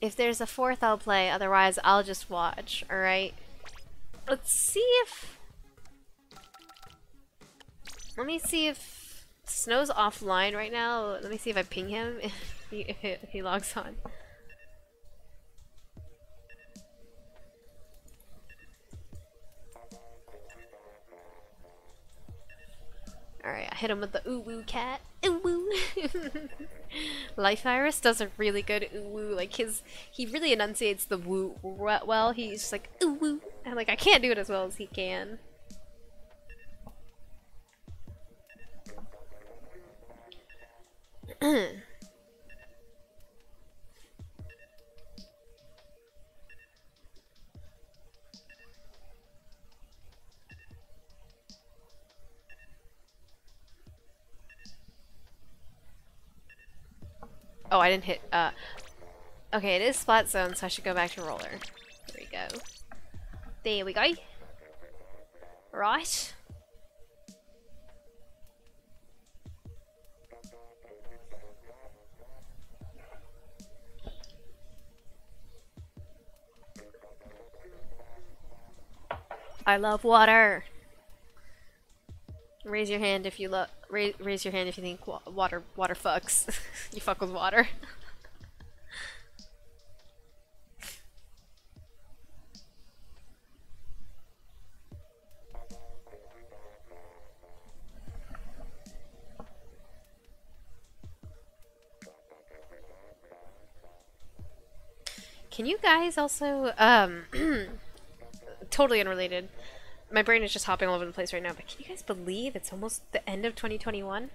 If there's a 4th, I'll play. Otherwise, I'll just watch. Alright? Let's see if... Let me see if... Snow's offline right now. Let me see if I ping him if he logs on. Alright, I hit him with the ooh woo cat. Ooh woo! Life Iris does a really good ooh woo. Like he really enunciates the woo well. He's just like ooh woo. And like I can't do it as well as he can. Oh, I didn't hit, okay, it is splat zone, so I should go back to roller. There we go. There we go. Right. I love water. Raise your hand if you love. Raise your hand if you think water fucks. You fuck with water. Can you guys also totally unrelated. My brain is just hopping all over the place right now, but can you guys believe it's almost the end of 2021?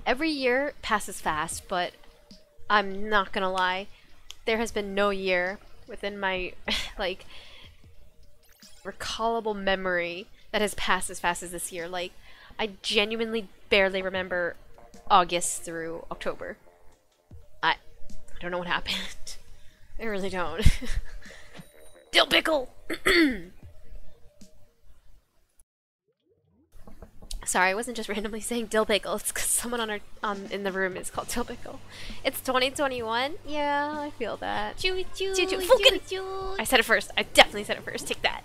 Every year passes fast, but I'm not gonna lie. There has been no year within my, like, recallable memory that has passed as fast as this year. Like, I genuinely barely remember August through October. I don't know what happened. I really don't. Dill pickle! Sorry, I wasn't just randomly saying dill pickle. It's because someone on our in the room is called dill pickle. It's 2021. Yeah, I feel that. Choo choo choo choo. Fucking choo. I said it first. I definitely said it first. Take that.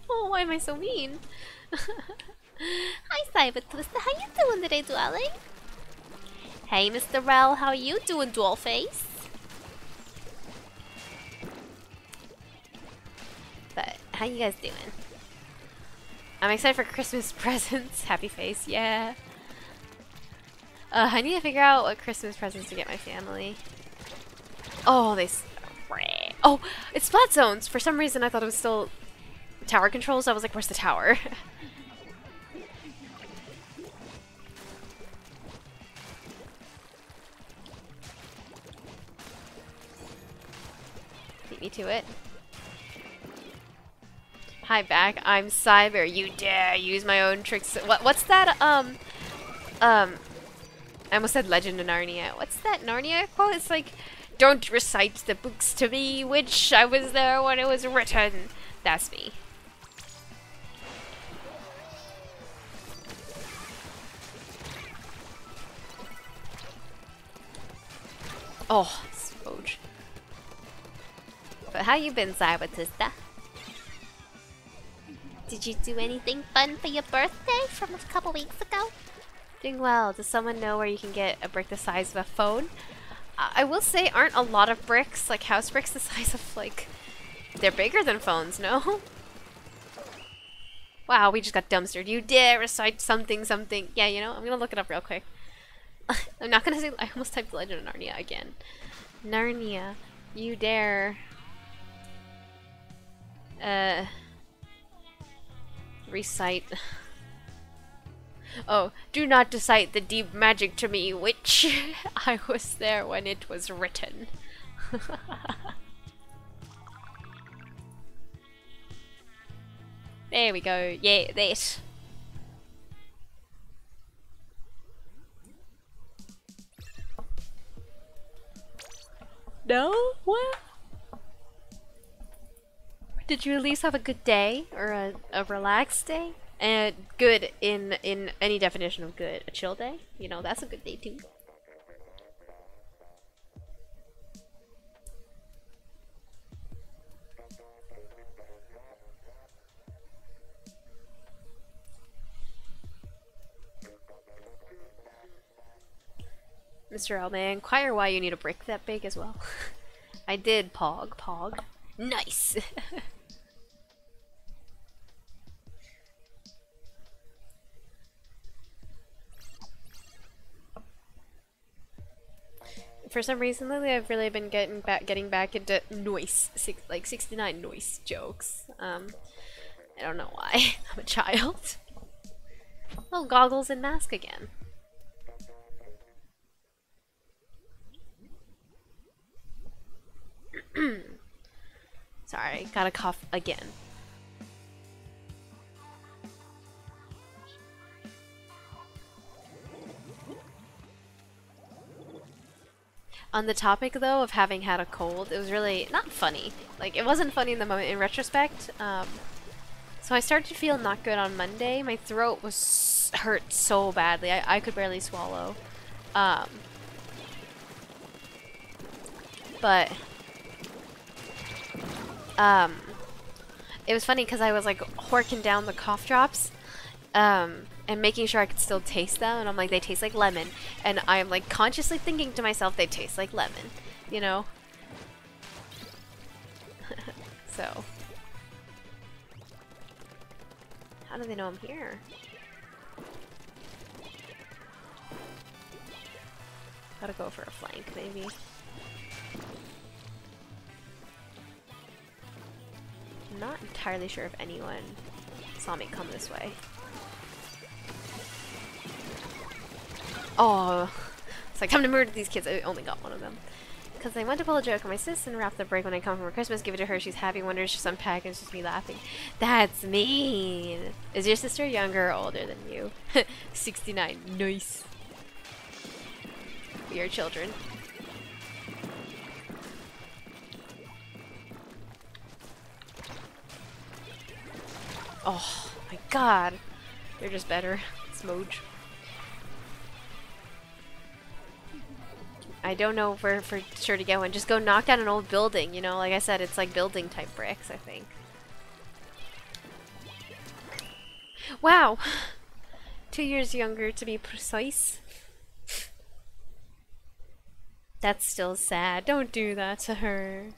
Oh, why am I so mean? Hi, Cyber Twister. How you doing today, darling? Hey, Mr. Rel. How you doing, dollface? But how you guys doing? I'm excited for Christmas presents. Happy face, yeah. I need to figure out what Christmas presents to get my family. Oh, oh, it's splat zones. For some reason, I thought it was still tower controls. I was like, where's the tower? Beat me to it. Hi back, I'm Cyber. You dare use my own tricks. What's that, I almost said Legend of Narnia. What's that Narnia quote? It's like, don't recite the books to me, which I was there when it was written. That's me. Oh, Spoge. But how you been, Cyber Sister? Did you do anything fun for your birthday from a couple weeks ago? Doing well. Does someone know where you can get a brick the size of a phone? I will say, aren't a lot of bricks, like house bricks, the size of, like... They're bigger than phones, no? Wow, we just got dumpstered. You dare recite something, something. Yeah, you know, I'm gonna look it up real quick. I'm not gonna say... I almost typed Legend of Narnia again. Narnia. You dare... recite... Oh, do not decite the deep magic to me, witch. I was there when it was written. There we go. Yeah, that. No? What? Did you at least have a good day? Or a relaxed day? And good in any definition of good. A chill day? You know, that's a good day too. Mr. L, may I inquire why you need a brick that big as well? I did, Pog. Nice! For some reason lately, I've really been getting back into noise, like 69 noise jokes. I don't know why. I'm a child. Oh, goggles and mask again. Sorry, gotta cough again. On the topic, though, of having had a cold, it was really not funny. Like, it wasn't funny in the moment in retrospect. So I started to feel not good on Monday. My throat was hurt so badly. I could barely swallow. But it was funny because I was like horking down the cough drops and making sure I could still taste them, and I'm like, they taste like lemon, and I'm like consciously thinking to myself they taste like lemon, you know? So how do they know I'm here? Gotta go for a flank, maybe. I'm not entirely sure if anyone saw me come this way. Oh, it's like time to murder these kids. I only got one of them. Because I went to pull a joke on my sis and wrap the break when I come from Christmas, give it to her, she's happy, wonders she's unpacked, and it's just me laughing. That's mean! Is your sister younger or older than you? 69. Nice. We are children. Oh my god. They're just better. Smooge. I don't know where for sure to get one. Just go knock down an old building, you know? Like I said, it's like building type bricks, I think. Wow! 2 years younger to be precise. That's still sad. Don't do that to her.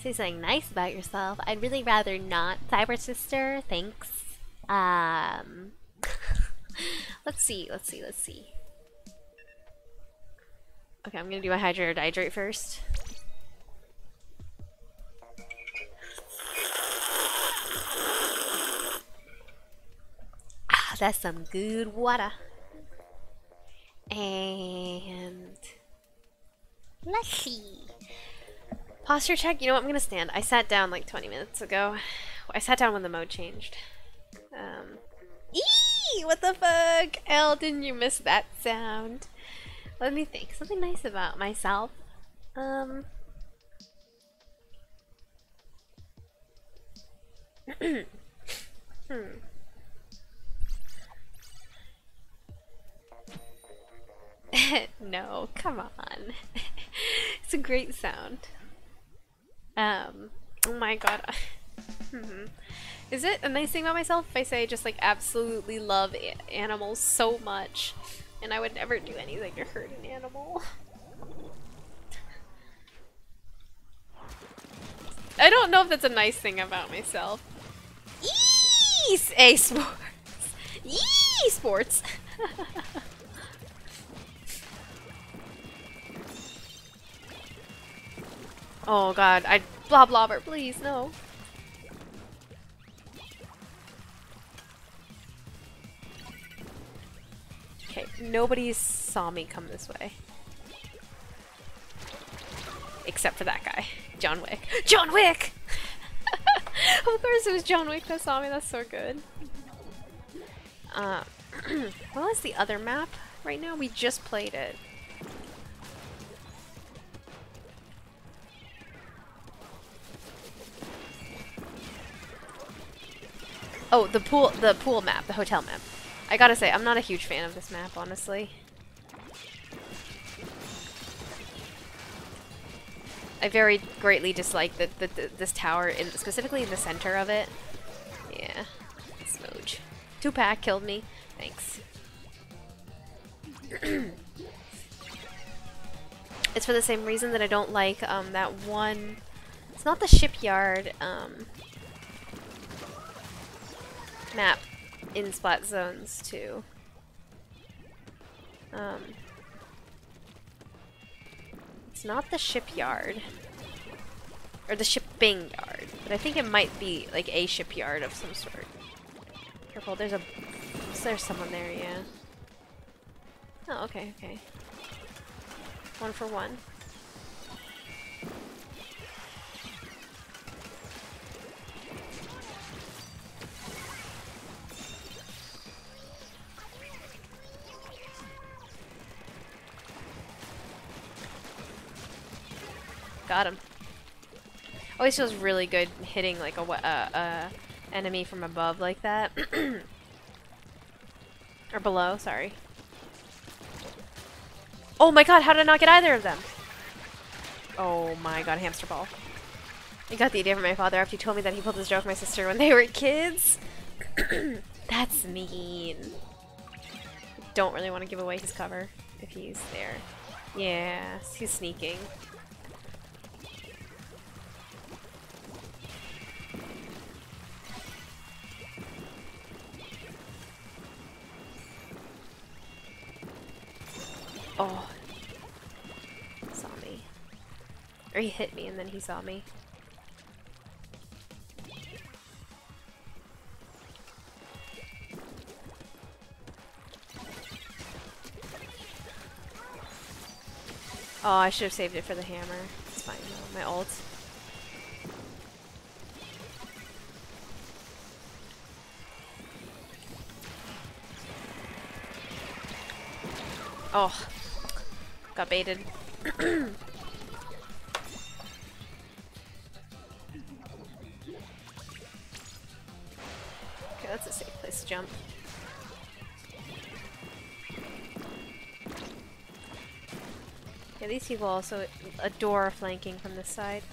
Say something nice about yourself. I'd really rather not, Cyber Sister. Thanks. Let's see. Okay, I'm gonna do my hydrate or dihydrate first. Ah, that's some good water. And Let's see. posture check. You know what? I'm gonna stand. I sat down like 20 minutes ago. I sat down when the mode changed. Eee! Eee! What the fuck? Elle, didn't you miss that sound? Let me think. Something nice about myself. No, come on. It's a great sound. Oh my god. Is it a nice thing about myself if I say I just like absolutely love animals so much and I would never do anything to hurt an animal? I don't know if that's a nice thing about myself. Eee! Sports! Yee! Sports! Oh god, blah blobber, please, no. Okay, nobody saw me come this way. Except for that guy. John Wick. John Wick! Of course it was John Wick that saw me, that's so good. What was the other map right now? We just played it. Oh, the pool map, the hotel map. I gotta say, I'm not a huge fan of this map, honestly. I very greatly dislike this tower, specifically in the center of it. Yeah, smooch. 2-pack killed me. Thanks. It's for the same reason that I don't like that one. It's not the shipyard map in Splat Zones 2. It's not the shipyard. Or the shipping yard. But I think it might be like a shipyard of some sort. Careful, there's someone there, yeah. Oh, okay, okay. 1 for 1. Got him. Always feels really good hitting like a enemy from above like that. Or below, sorry. Oh my god, how did I not get either of them? Oh my god, hamster ball. I got the idea from my father after he told me that he pulled this joke on my sister when they were kids. That's mean. Don't really want to give away his cover if he's there. Yeah, he's sneaking. Oh. Saw me. Or he hit me and then he saw me. Oh, I should have saved it for the hammer. It's fine though, my ult. Oh. Got baited. Okay, that's a safe place to jump. Yeah, these people also adore flanking from this side.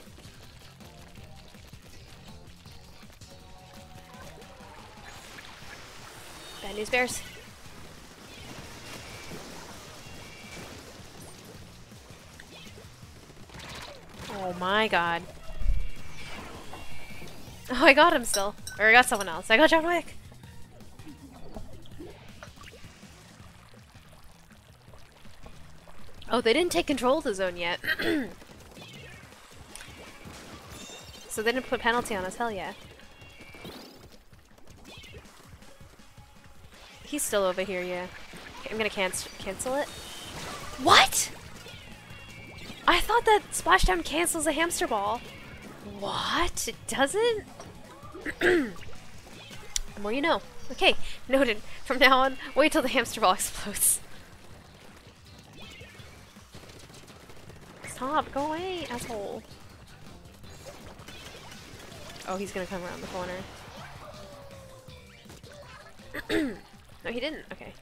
Bad news bears. Oh my god. Oh, I got him still. Or I got someone else. I got John Wick! Oh, they didn't take control of the zone yet. So they didn't put penalty on us, hell yeah. He's still over here, yeah. Okay, I'm gonna cancel it. What?! I thought that splashdown cancels a hamster ball. What? It doesn't? The more you know. Okay, noted. From now on, wait till the hamster ball explodes. Stop, go away, asshole. Oh, he's gonna come around the corner. No, he didn't. Okay.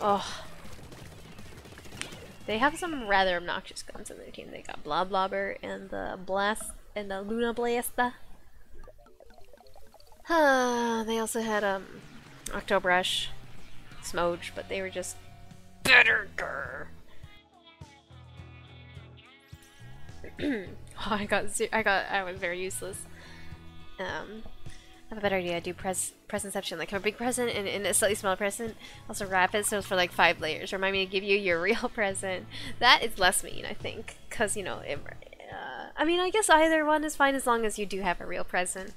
Oh. They have some rather obnoxious guns in their team. They got Bloblobber and the Blast and the Luna Blasta. They also had Octobrush, Smoge, but they were just better. I was very useless. I have a better idea. I do presentception, like have a big present and a slightly smaller present. Also wrap it so it's for like 5 layers. Remind me to give you your real present. That is less mean, I think, because you know, I mean, I guess either one is fine as long as you do have a real present.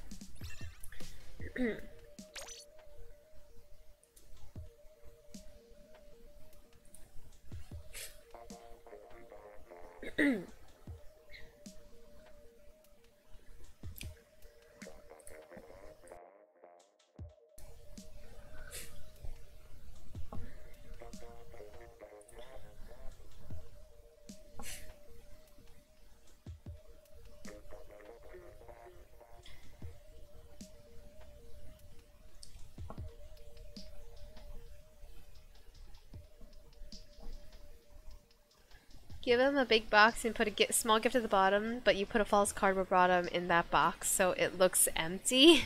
Give him a big box and put a small gift at the bottom, but you put a false cardboard bottom in that box so it looks empty.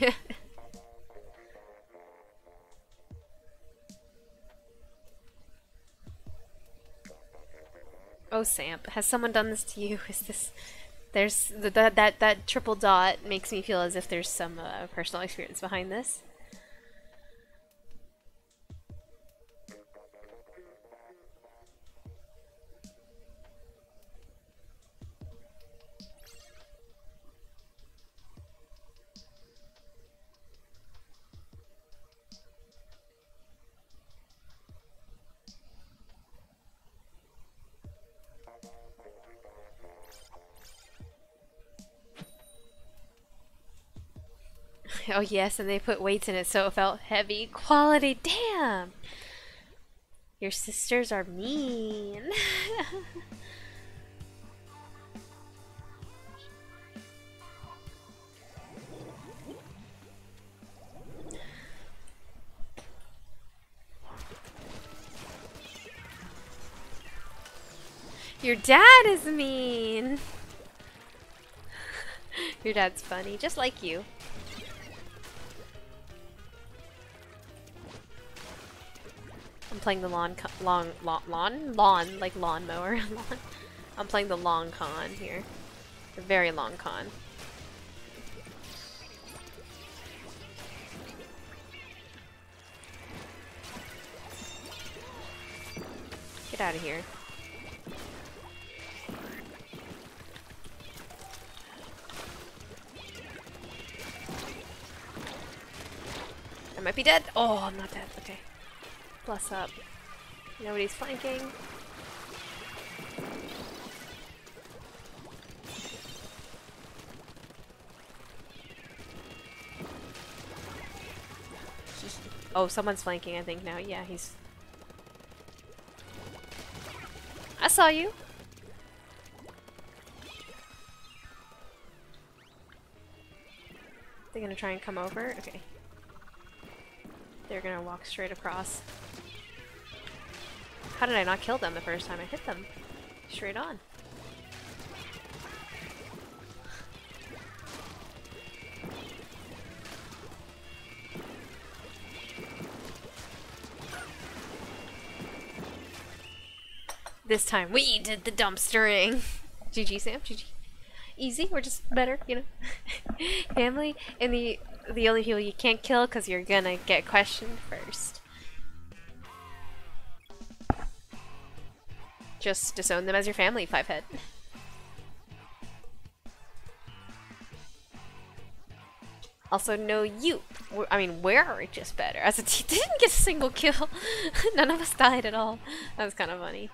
Oh, Samp, has someone done this to you? Is this... There's... That triple dot makes me feel as if there's some personal experience behind this. Oh yes, and they put weights in it so it felt heavy. Quality, damn! Your sisters are mean. Your dad is mean! Your dad's funny, just like you. I'm playing the lawn like lawnmower. I'm playing the long con here. The very long con. Get out of here. I might be dead. Oh, I'm not dead. Okay. Bless up. Nobody's flanking. Oh, someone's flanking, I think, now. Yeah, he's... I saw you! They're gonna try and come over? Okay. They're gonna walk straight across. How did I not kill them the first time I hit them? Straight on. This time we did the dumpstering. GG, Sam. GG. Easy. We're just better, you know. Family and the only people you can't kill because you're gonna get questioned first. Just disown them as your family, 5-head. Also, no, you. I mean, we're just better. As a team, didn't get a single kill. None of us died at all. That was kind of funny.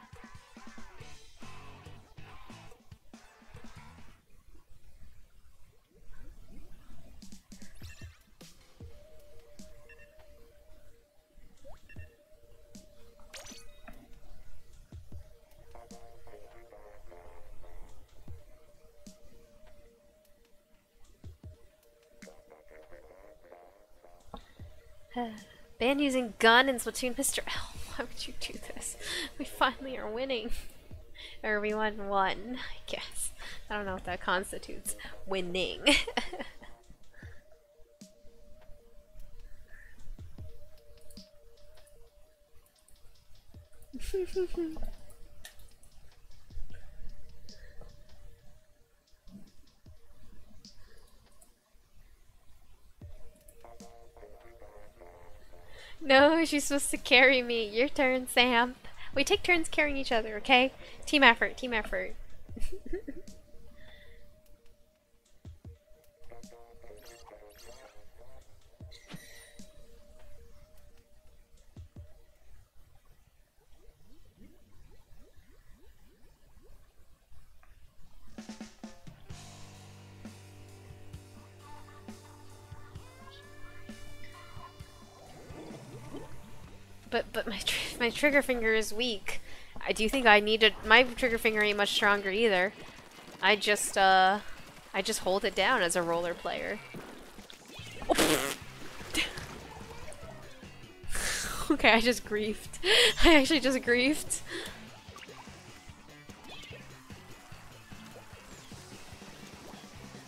Ban using gun in Splatoon, Mr. L. Why would you do this? We finally are winning. Or we won one, I guess. I don't know what that constitutes. Winning. No, she's supposed to carry me. Your turn, Sam. We take turns carrying each other, okay? Team effort, team effort. But my trigger finger is weak. I do think I needed my trigger finger ain't much stronger either. I just hold it down as a roller player. Okay, I just griefed. I actually just griefed.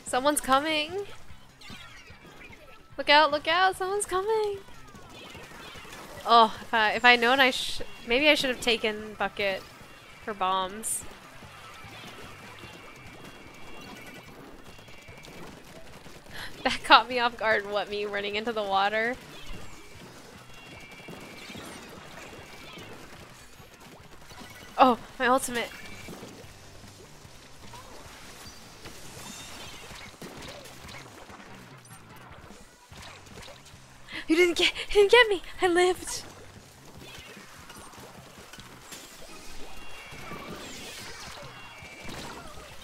Someone's coming. Look out, someone's coming. Oh, if I known maybe I should have taken bucket for bombs. That caught me off guard. What, me running into the water? Oh, my ultimate. You didn't get me. I lived.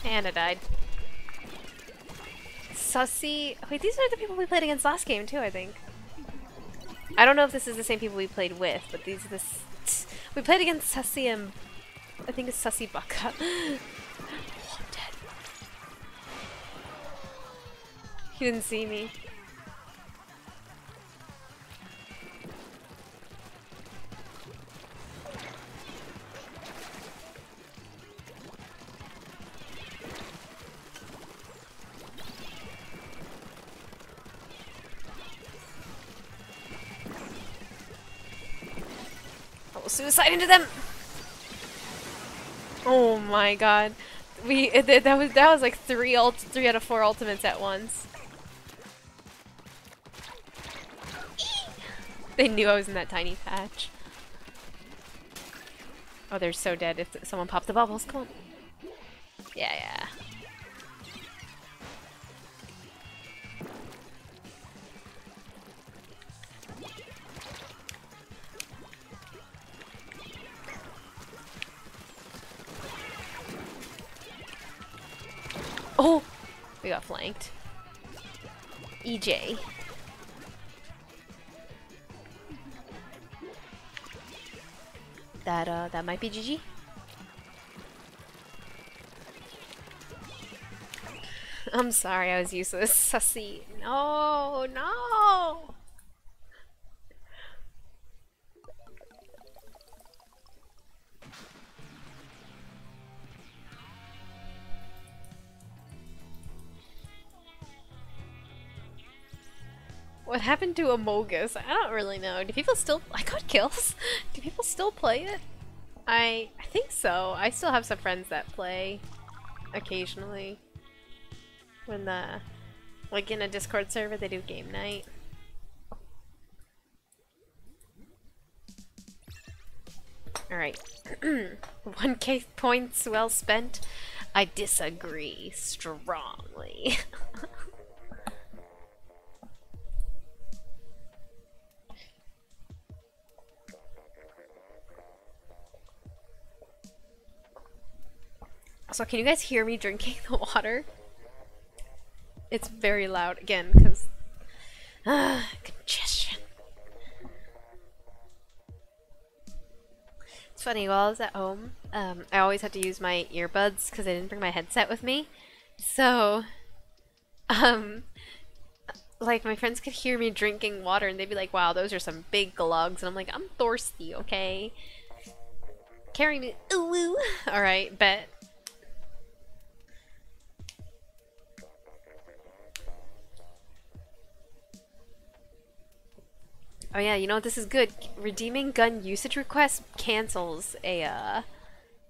And I died. Sussy. Wait, these are the people we played against last game too, I think. I don't know if this is the same people we played with, but these are we played against Sussy and I think it's Sussy Baka. Oh, I'm dead. He didn't see me. Suicide into them. Oh my god, that was like three out of 4 ultimates at once. They knew I was in that tiny patch. Oh, they're so dead if someone popped the bubbles. Come on. Yeah. Oh! We got flanked. EJ. That might be GG. I'm sorry, I was useless. Sussy. No! What happened to Amogus? I don't really know. Do people still... I got kills. Do people still play it? I think so. I still have some friends that play occasionally. When like in a Discord server, they do game night. Alright. 1k points well spent. I disagree strongly. Also, can you guys hear me drinking the water? It's very loud again because congestion. It's funny, while I was at home, I always had to use my earbuds because I didn't bring my headset with me. So, like my friends could hear me drinking water and they'd be like, wow, those are some big glugs. And I'm like, I'm thirsty, okay? Carry me. Ooh, woo. Alright, bet. Oh yeah, you know what, this is good. Redeeming gun usage request cancels a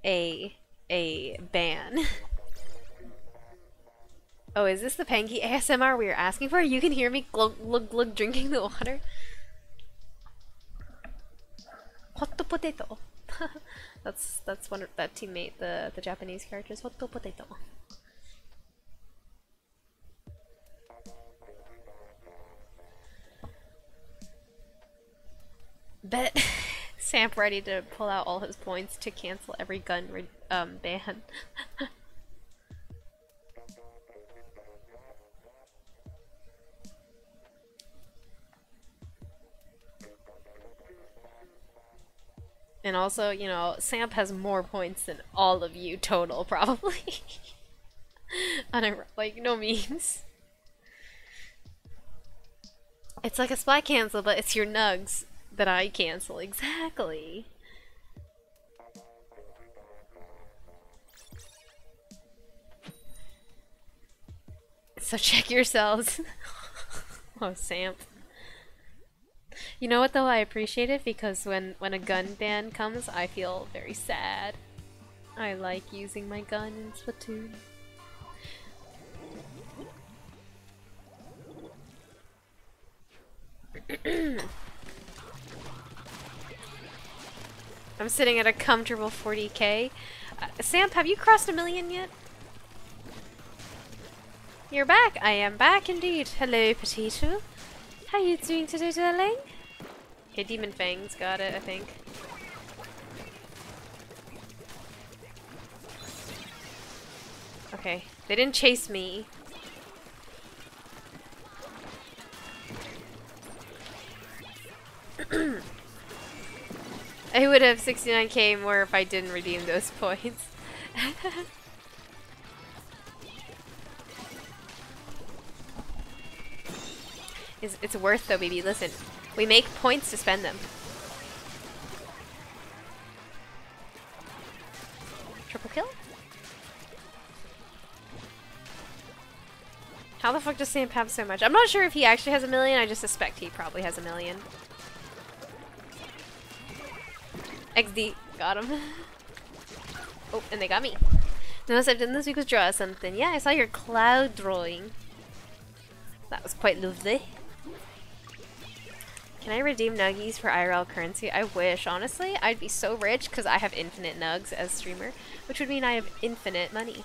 ban. Oh, is this the Panky ASMR we were asking for? You can hear me glug glug glug drinking the water. Hot potato. that's one of that teammate, the Japanese characters. Hot potato. Bet Samp ready to pull out all his points to cancel every gun ban. And also, you know, Samp has more points than all of you total, probably. Like, no memes. It's like a SPLAT cancel, but it's your nugs that I cancel. Exactly. So check yourselves. Oh, Samp. You know what though, I appreciate it because when a gun ban comes, I feel very sad. I like using my gun in Splatoon. I'm sitting at a comfortable 40k. Samp, have you crossed 1 million yet? You're back! I am back indeed. Hello, Potato. How are you doing today, darling? Okay, Demon Fangs got it, I think. Okay, they didn't chase me. I would have 69k more if I didn't redeem those points. It's worth though, baby. Listen, we make points to spend them. Triple kill? How the fuck does Samp have so much? I'm not sure if he actually has 1 million, I just suspect he probably has 1 million. XD. Got him. Oh, and they got me. The most I've done this week was draw something. Yeah, I saw your cloud drawing. That was quite lovely. Can I redeem nuggies for IRL currency? I wish, honestly. I'd be so rich because I have infinite nugs as streamer, which would mean I have infinite money.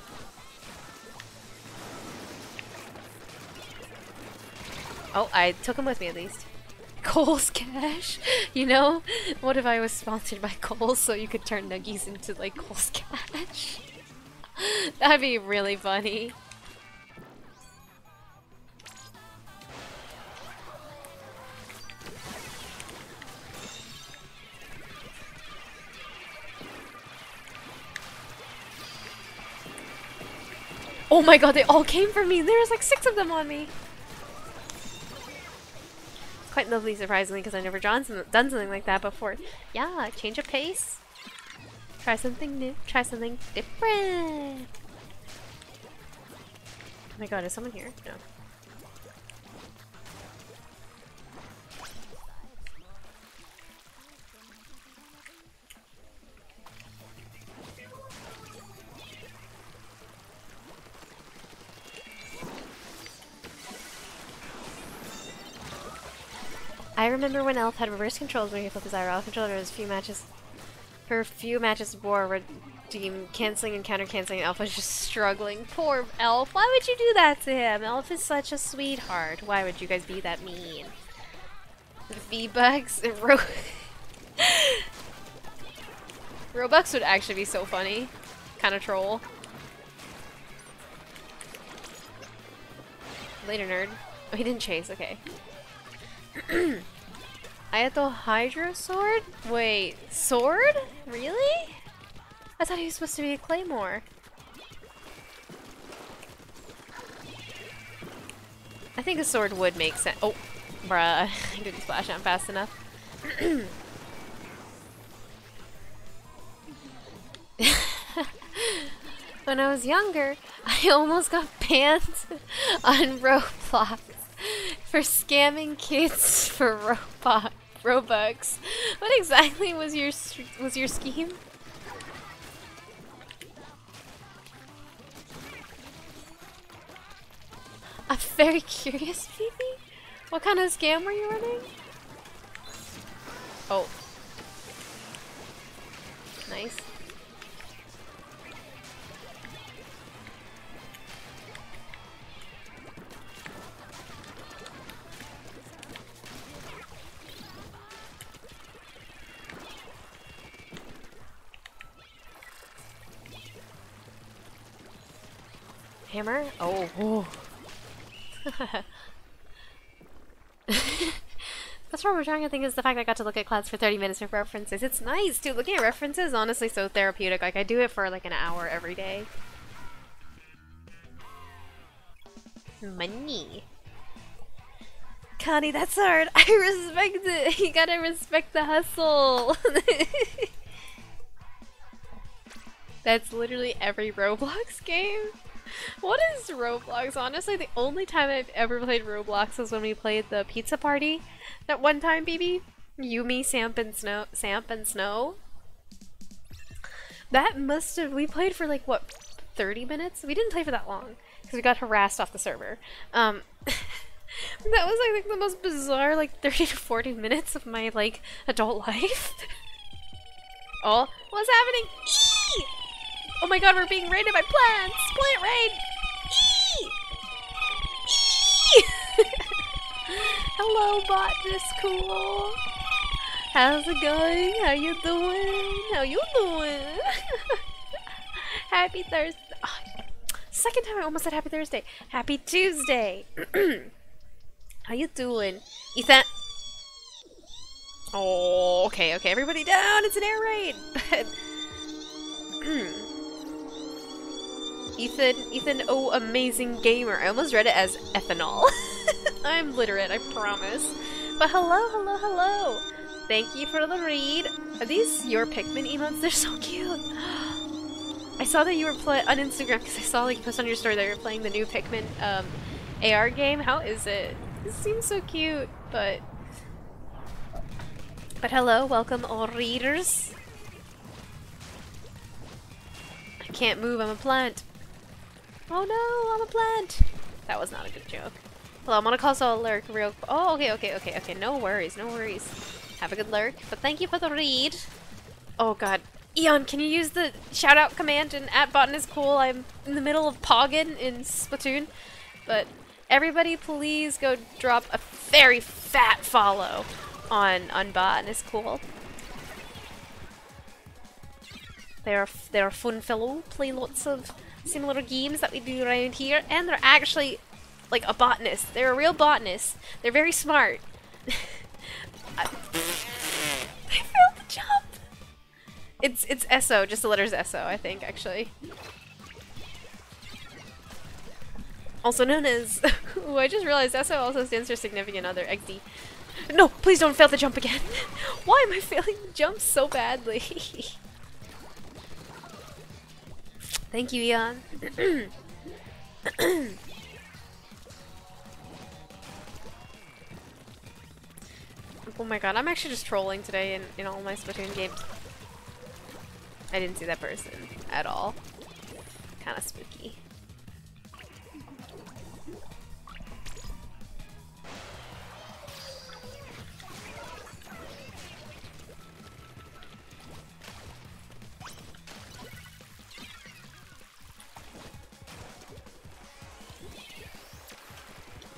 Oh, I took him with me at least. Cole's Cash? You know? What if I was sponsored by Cole's so you could turn nuggies into like Cole's Cash? That'd be really funny. Oh my god, they all came for me! There was like 6 of them on me! Quite lovely, surprisingly, because I've never done something like that before. Yeah, change of pace. Try something new. Try something different. Oh my god, is someone here? No. I remember when Elf had reverse controls when he flipped his IRL controller. For a few matches of war, redeem canceling and counter canceling, and Elf was just struggling. Poor Elf. Why would you do that to him? Elf is such a sweetheart. Why would you guys be that mean? V-Bucks and Robux would actually be so funny. Kind of troll. Later, nerd. Oh, he didn't chase, okay. I had the Hydro Sword? Wait, sword? Really? I thought he was supposed to be a Claymore. I think a sword would make sense. Oh, bruh. I didn't splash on fast enough. When I was younger, I almost got banned on Roblox for scamming kids for Robux. What exactly was your scheme? I'm very curious, Phoebe. What kind of scam were you running? Oh. Nice. Hammer? Oh. Oh. That's what we're trying to think is the fact I got to look at clouds for 30 minutes with references. It's nice, dude. Looking at references is honestly so therapeutic. Like, I do it for like an hour every day. Money. Connie, that's hard. I respect it. You gotta respect the hustle. That's literally every Roblox game. What is Roblox? Honestly, the only time I've ever played Roblox was when we played the pizza party. That one time, BB? Yumi, Samp, and Snow. That must have... We played for like, what, 30 minutes? We didn't play for that long. Because we got harassed off the server. That was like the most bizarre, like, 30 to 40 minutes of my, like, adult life. Oh, what's happening? Eee! Oh my god, we're being raided by plants! Plant raid! Eee! Eee! Hello, botanist cool. How's it going? How you doing? How you doing? Happy Thursday. Oh, second time I almost said Happy Thursday. Happy Tuesday. How you doing? Ethan. Oh, okay, okay. Everybody down. It's an air raid. Ethan, oh, amazing gamer. I almost read it as ethanol. I'm literate, I promise. But hello, hello, hello. Thank you for the read. Are these your Pikmin emotes? They're so cute. I saw that you were on Instagram because I saw like you post on your story that you're playing the new Pikmin AR game. How is it? It seems so cute, but hello, welcome all readers. I can't move, I'm a plant. Oh no, I'm a plant. That was not a good joke. Hello, I'm gonna call so a lurk real. Oh, okay. No worries, no worries. Have a good lurk, but thank you for the read. Oh god. Eon, can you use the shout out command in @botanistcool? I'm in the middle of Poggin in Splatoon. But everybody please go drop a very fat follow on botanistcool. They're a fun fellow, play lots of similar games that we do around here, and they're actually like a botanist. They're a real botanist. They're very smart. I failed the jump. It's SO, just the letters SO, I think, actually. Also known as... Ooh, I just realized SO also stands for Significant Other, XD. No, please don't fail the jump again. Why am I failing the jump so badly? Thank you, Eon. Oh my god, I'm actually just trolling today in all my Splatoon games. I didn't see that person at all. Kinda spooky.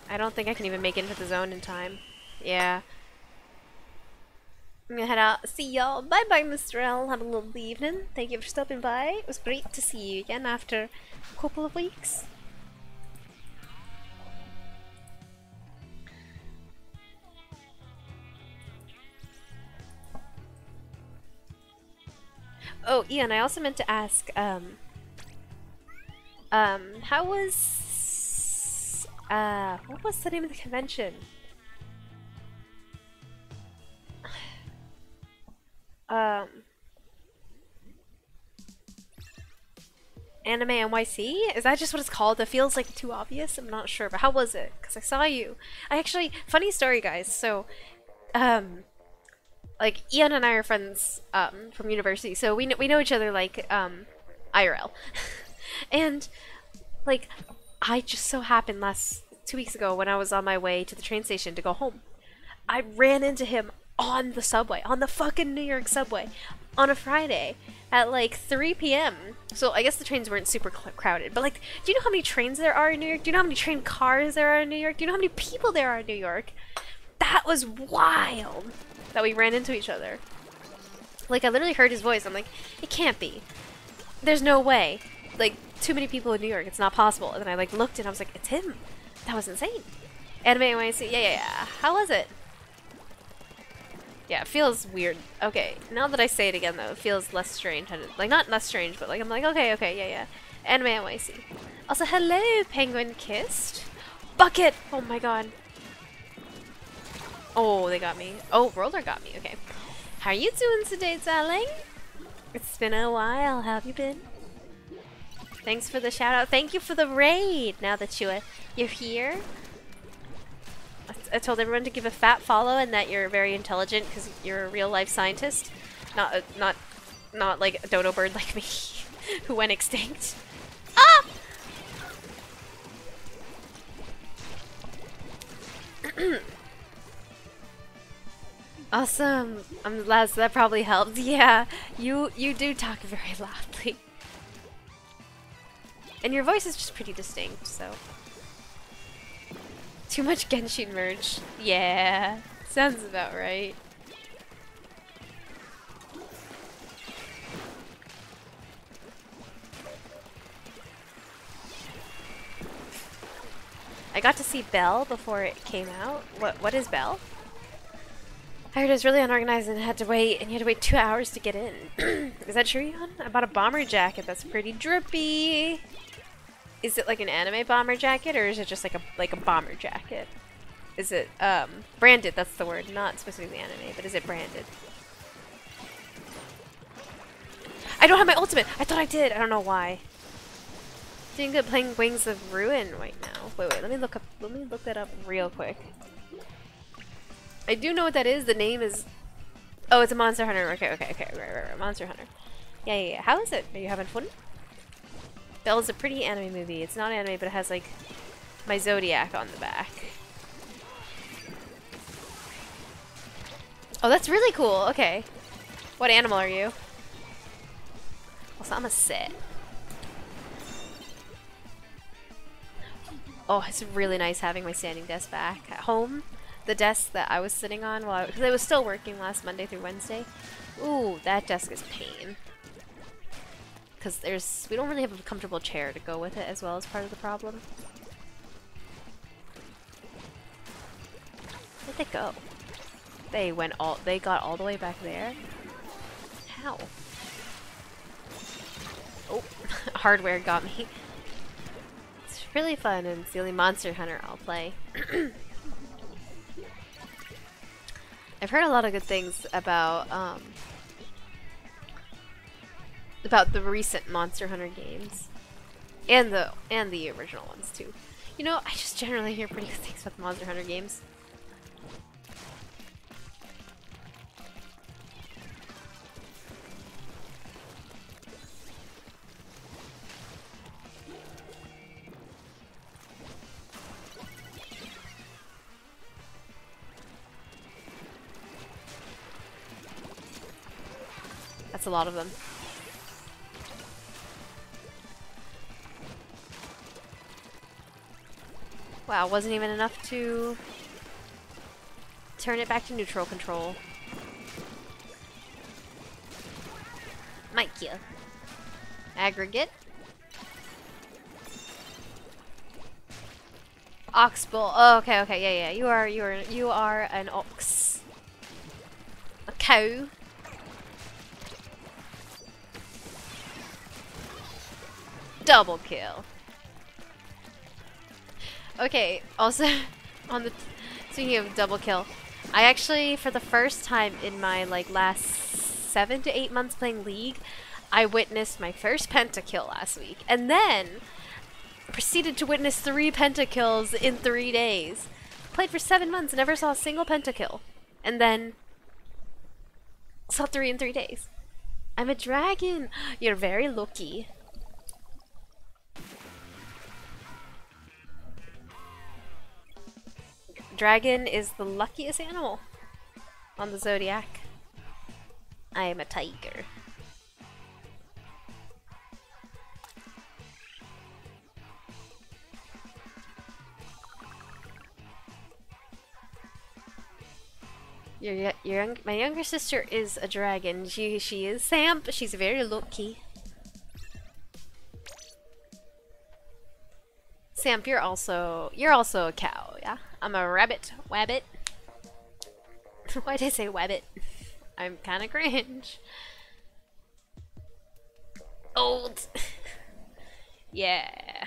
I don't think I can even make it into the zone in time. Yeah. I'm gonna head out. See y'all. Bye bye, Mr. L. Have a lovely evening. Thank you for stopping by. It was great to see you again after a couple of weeks. Oh, Ian, I also meant to ask, how was, what was the name of the convention? Um, Anime NYC? Is that just what it's called? It feels like too obvious. I'm not sure, but how was it? Because I saw you. I actually, funny story, guys. So, like Ian and I are friends from university, so we know each other like IRL, and like I just so happened last 2 weeks ago when I was on my way to the train station to go home, I ran into him on the subway, on the fucking New York subway, on a Friday at like 3 p.m. So I guess the trains weren't super crowded, but like, do you know how many trains there are in New York? Do you know how many train cars there are in New York? Do you know how many people there are in New York? That was wild that we ran into each other. Like, I literally heard his voice. I'm like, it can't be. There's no way. Like, too many people in New York. It's not possible. And then I like looked and I was like, it's him. That was insane. Anime NYC. Yeah. How was it? Yeah, it feels weird. Okay, now that I say it again though, it feels less strange. Like, not less strange, but like, I'm like, okay, yeah. Anime NYC. Also, hello, Penguin Kissed. Bucket! Oh my god. Oh, they got me. Oh, Roller got me. Okay. How are you doing today, darling? It's been a while. How have you been? Thanks for the shout out. Thank you for the raid. Now that you're here. I told everyone to give a fat follow and that you're very intelligent because you're a real life scientist, not like a dodo bird like me who went extinct. Ah! Awesome. I'm glad that probably helped. Yeah, you do talk very loudly. And your voice is just pretty distinct, so. Too much Genshin merch. Yeah, sounds about right. I got to see Belle before it came out. What is Belle? I heard it was really unorganized and had to wait, and you had to wait 2 hours to get in. Is that true, Yon? I bought a bomber jacket that's pretty drippy. Is it like an anime bomber jacket, or is it just like a bomber jacket? Is it branded? That's the word, not specifically anime, but is it branded? I don't have my ultimate. I thought I did. I don't know why. Doing good playing Wings of Ruin right now. Wait. Let me look that up real quick. I do know what that is. The name is. Oh, it's a Monster Hunter. Okay. Right. Monster Hunter. Yeah. How is it? Are you having fun? Belle is a pretty anime movie. It's not anime, but it has, like, my Zodiac on the back. Oh, that's really cool. Okay. What animal are you? Also, I'm a sit. Oh, it's really nice having my standing desk back at home. The desk that I was sitting on because I was still working last Monday through Wednesday. Ooh, that desk is pain. Because we don't really have a comfortable chair to go with it as well as part of the problem. Where'd they go? They got all the way back there? How? Oh, hardware got me. It's really fun and it's the only Monster Hunter I'll play. I've heard a lot of good things about the recent Monster Hunter games, and the original ones too. You know, I just generally hear pretty good things about the Monster Hunter games. That's a lot of them. Wow, wasn't even enough to turn it back to neutral control. Might you. Aggregate. Oxbull. Oh, okay, yeah. You are an ox. A cow. Double kill. Okay, also, on the speaking of double kill, I actually, for the first time in my like last 7 to 8 months playing League, I witnessed my first pentakill last week, and then proceeded to witness 3 pentakills in 3 days. Played for 7 months and never saw a single pentakill, and then saw 3 in 3 days. I'm a dragon. You're very lucky. Dragon is the luckiest animal on the zodiac. I am a tiger. My younger sister is a dragon. She is Sam, but she's very lucky. Samp, you're also a cow, yeah? I'm a rabbit. Wabbit. Why did I say wabbit? I'm kinda cringe. Old. Yeah.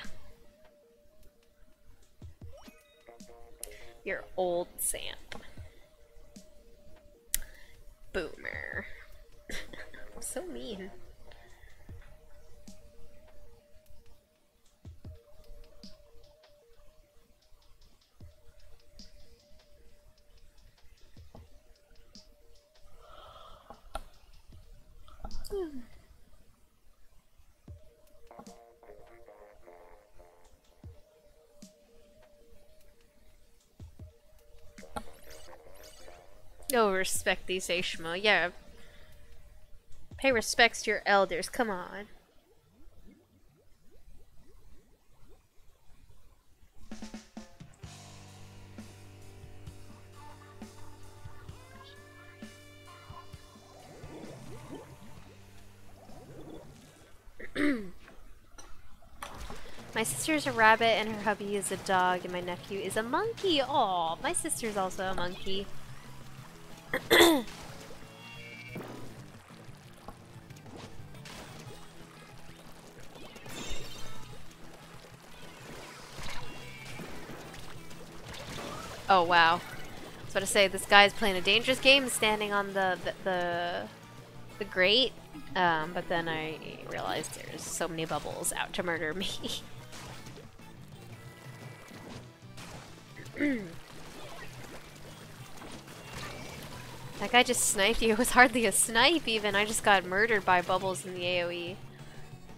You're old, Samp. Boomer. I'm so mean. No respect these Ashma. Yeah. Pay respects to your elders. Come on. My sister's a rabbit and her hubby is a dog and my nephew is a monkey. Aw, my sister's also a monkey. Oh wow. I was about to say this guy's playing a dangerous game standing on the grate. But then I realized there's so many bubbles out to murder me. That guy just sniped you. It was hardly a snipe even. I just got murdered by bubbles in the AoE.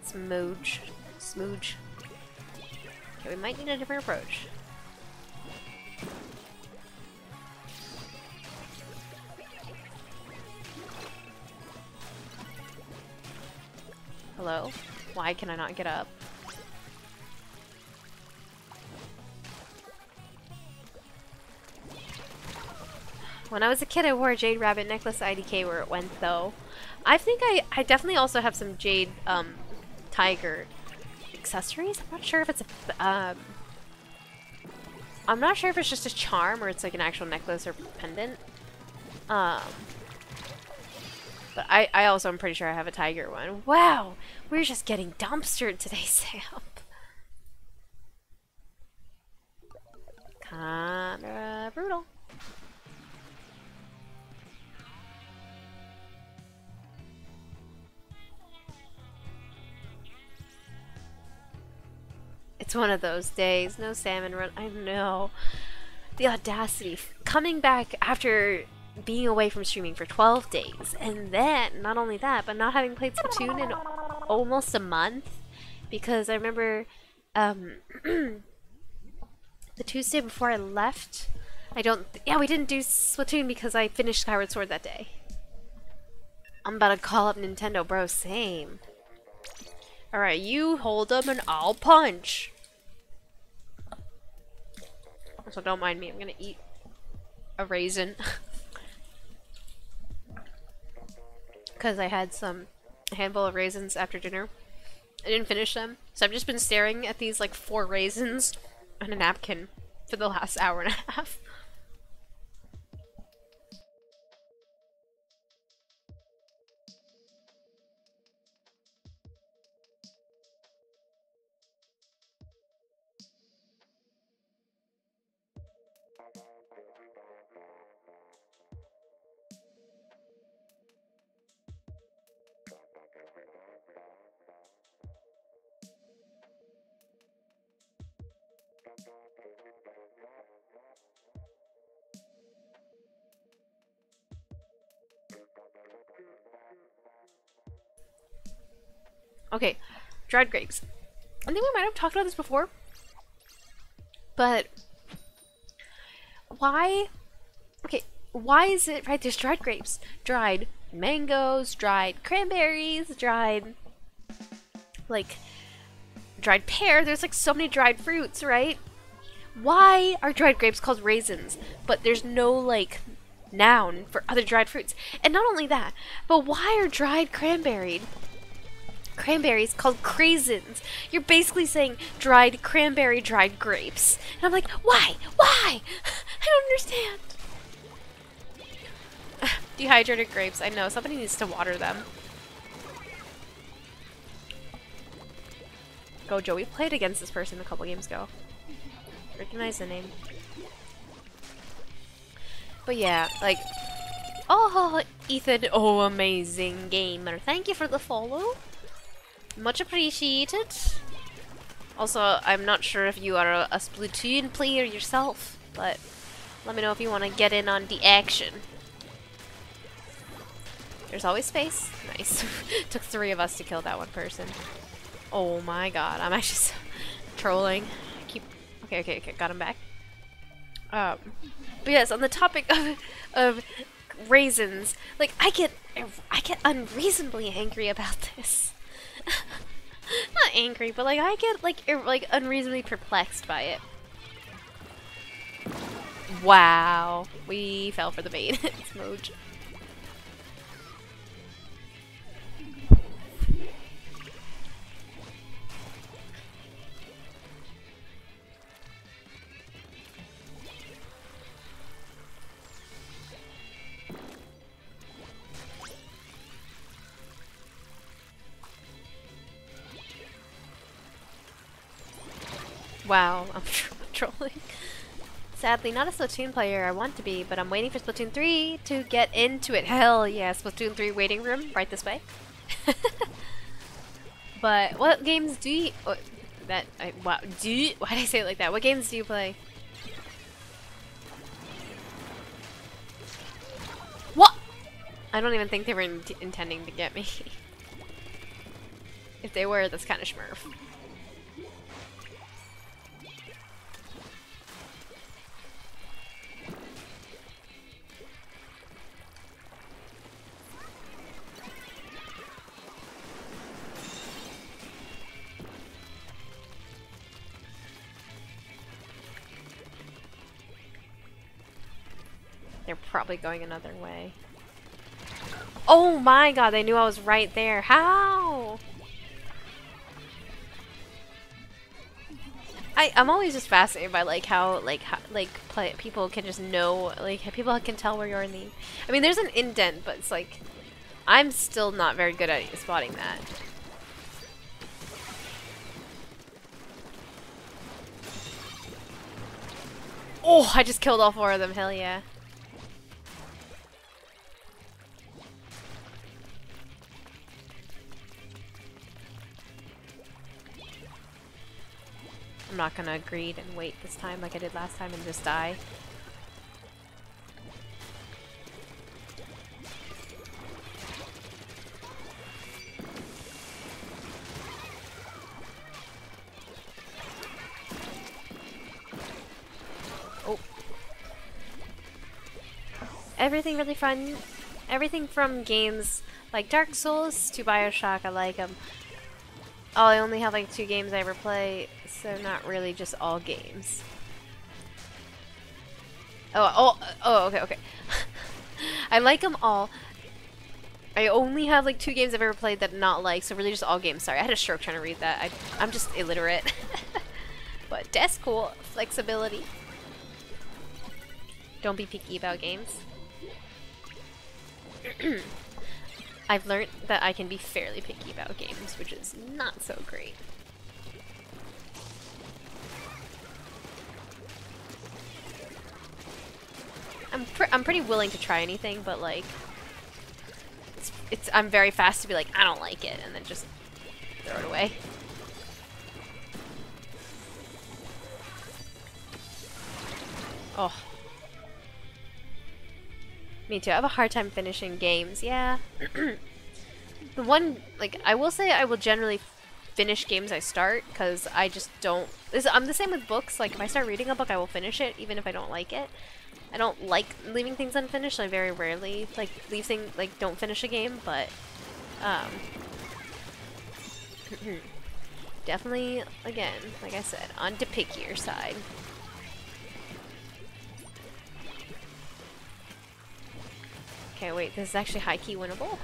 Smooge. Smooge. Okay, we might need a different approach. Hello? Why can I not get up? When I was a kid, I wore a jade rabbit necklace IDK where it went, though. I think I definitely also have some jade, tiger accessories. I'm not sure if it's a, I'm not sure if it's just a charm or it's like an actual necklace or pendant. But I also am pretty sure I have a tiger one. Wow! We're just getting dumpstered today, Sam. Kinda brutal. It's one of those days. No salmon run. I know. The audacity. Coming back after being away from streaming for 12 days. And then, not only that, but not having played Splatoon in almost a month. Because I remember the Tuesday before I left, yeah, we didn't do Splatoon because I finished Skyward Sword that day. I'm about to call up Nintendo, bro. Same. Alright, you hold them and I'll punch. So don't mind me, I'm gonna eat a raisin. Because I had a handful of raisins after dinner. I didn't finish them, so I've just been staring at these like 4 raisins on a napkin for the last hour and a half. Okay, dried grapes. I think we might have talked about this before, but why? Okay, why is it right? There's dried grapes, dried mangoes, dried cranberries, dried like dried pear. There's like so many dried fruits, right? Why are dried grapes called raisins, but there's no like noun for other dried fruits? And not only that, but why are dried cranberries called craisins? You're basically saying dried cranberry, dried grapes. And I'm like, why? Why? I don't understand. Dehydrated grapes. I know, somebody needs to water them. Go, Joe. We played against this person a couple games ago. Recognize the name. But yeah, like, oh, Ethan, oh, amazing gamer. Thank you for the follow. Much appreciated. Also, I'm not sure if you are a Splatoon player yourself, but let me know if you want to get in on the action. There's always space. Nice. Took 3 of us to kill that one person. Oh my god, I'm actually so trolling. Okay, got him back. But yes, on the topic of raisins, like I get unreasonably angry about this. Not angry, but like I get like unreasonably perplexed by it. Wow, we fell for the bait. It's Moj. Wow, I'm trolling. Sadly, not a Splatoon player. I want to be, but I'm waiting for Splatoon 3 to get into it. Hell yeah, Splatoon 3 waiting room, right this way. But what games do you... Oh, why did I say it like that? What games do you play? What? I don't even think they were intending to get me. If they were, that's kind of smurf. They're probably going another way. Oh my god, they knew I was right there. How? I'm always just fascinated by like how people can just know, like people can tell where you're in the... I mean, there's an indent, but it's like I'm still not very good at spotting that. Oh, I just killed all 4 of them. Hell yeah. I'm not gonna greed and wait this time like I did last time and just die. Oh. Everything really fun. Everything from games like Dark Souls to BioShock, I like them. Oh, I only have like 2 games I ever play, so not really just all games. Oh, okay. I like them all. I only have like 2 games I've ever played that not like, so really just all games. Sorry, I had a stroke trying to read that. I'm just illiterate. But that's cool. Flexibility. Don't be picky about games. I've learned that I can be fairly picky about games, which is not so great. I'm pretty willing to try anything, but like I'm very fast to be like, I don't like it, and then just throw it away. Oh. Me too. I have a hard time finishing games, yeah. The one, like, I will say I will generally finish games I start, because I just don't... I'm the same with books. Like, if I start reading a book, I will finish it, even if I don't like it. I don't like leaving things unfinished. I very rarely, like, leave things, like, don't finish a game, but, definitely, again, like I said, on the pickier side. Okay, wait, this is actually high-key winnable?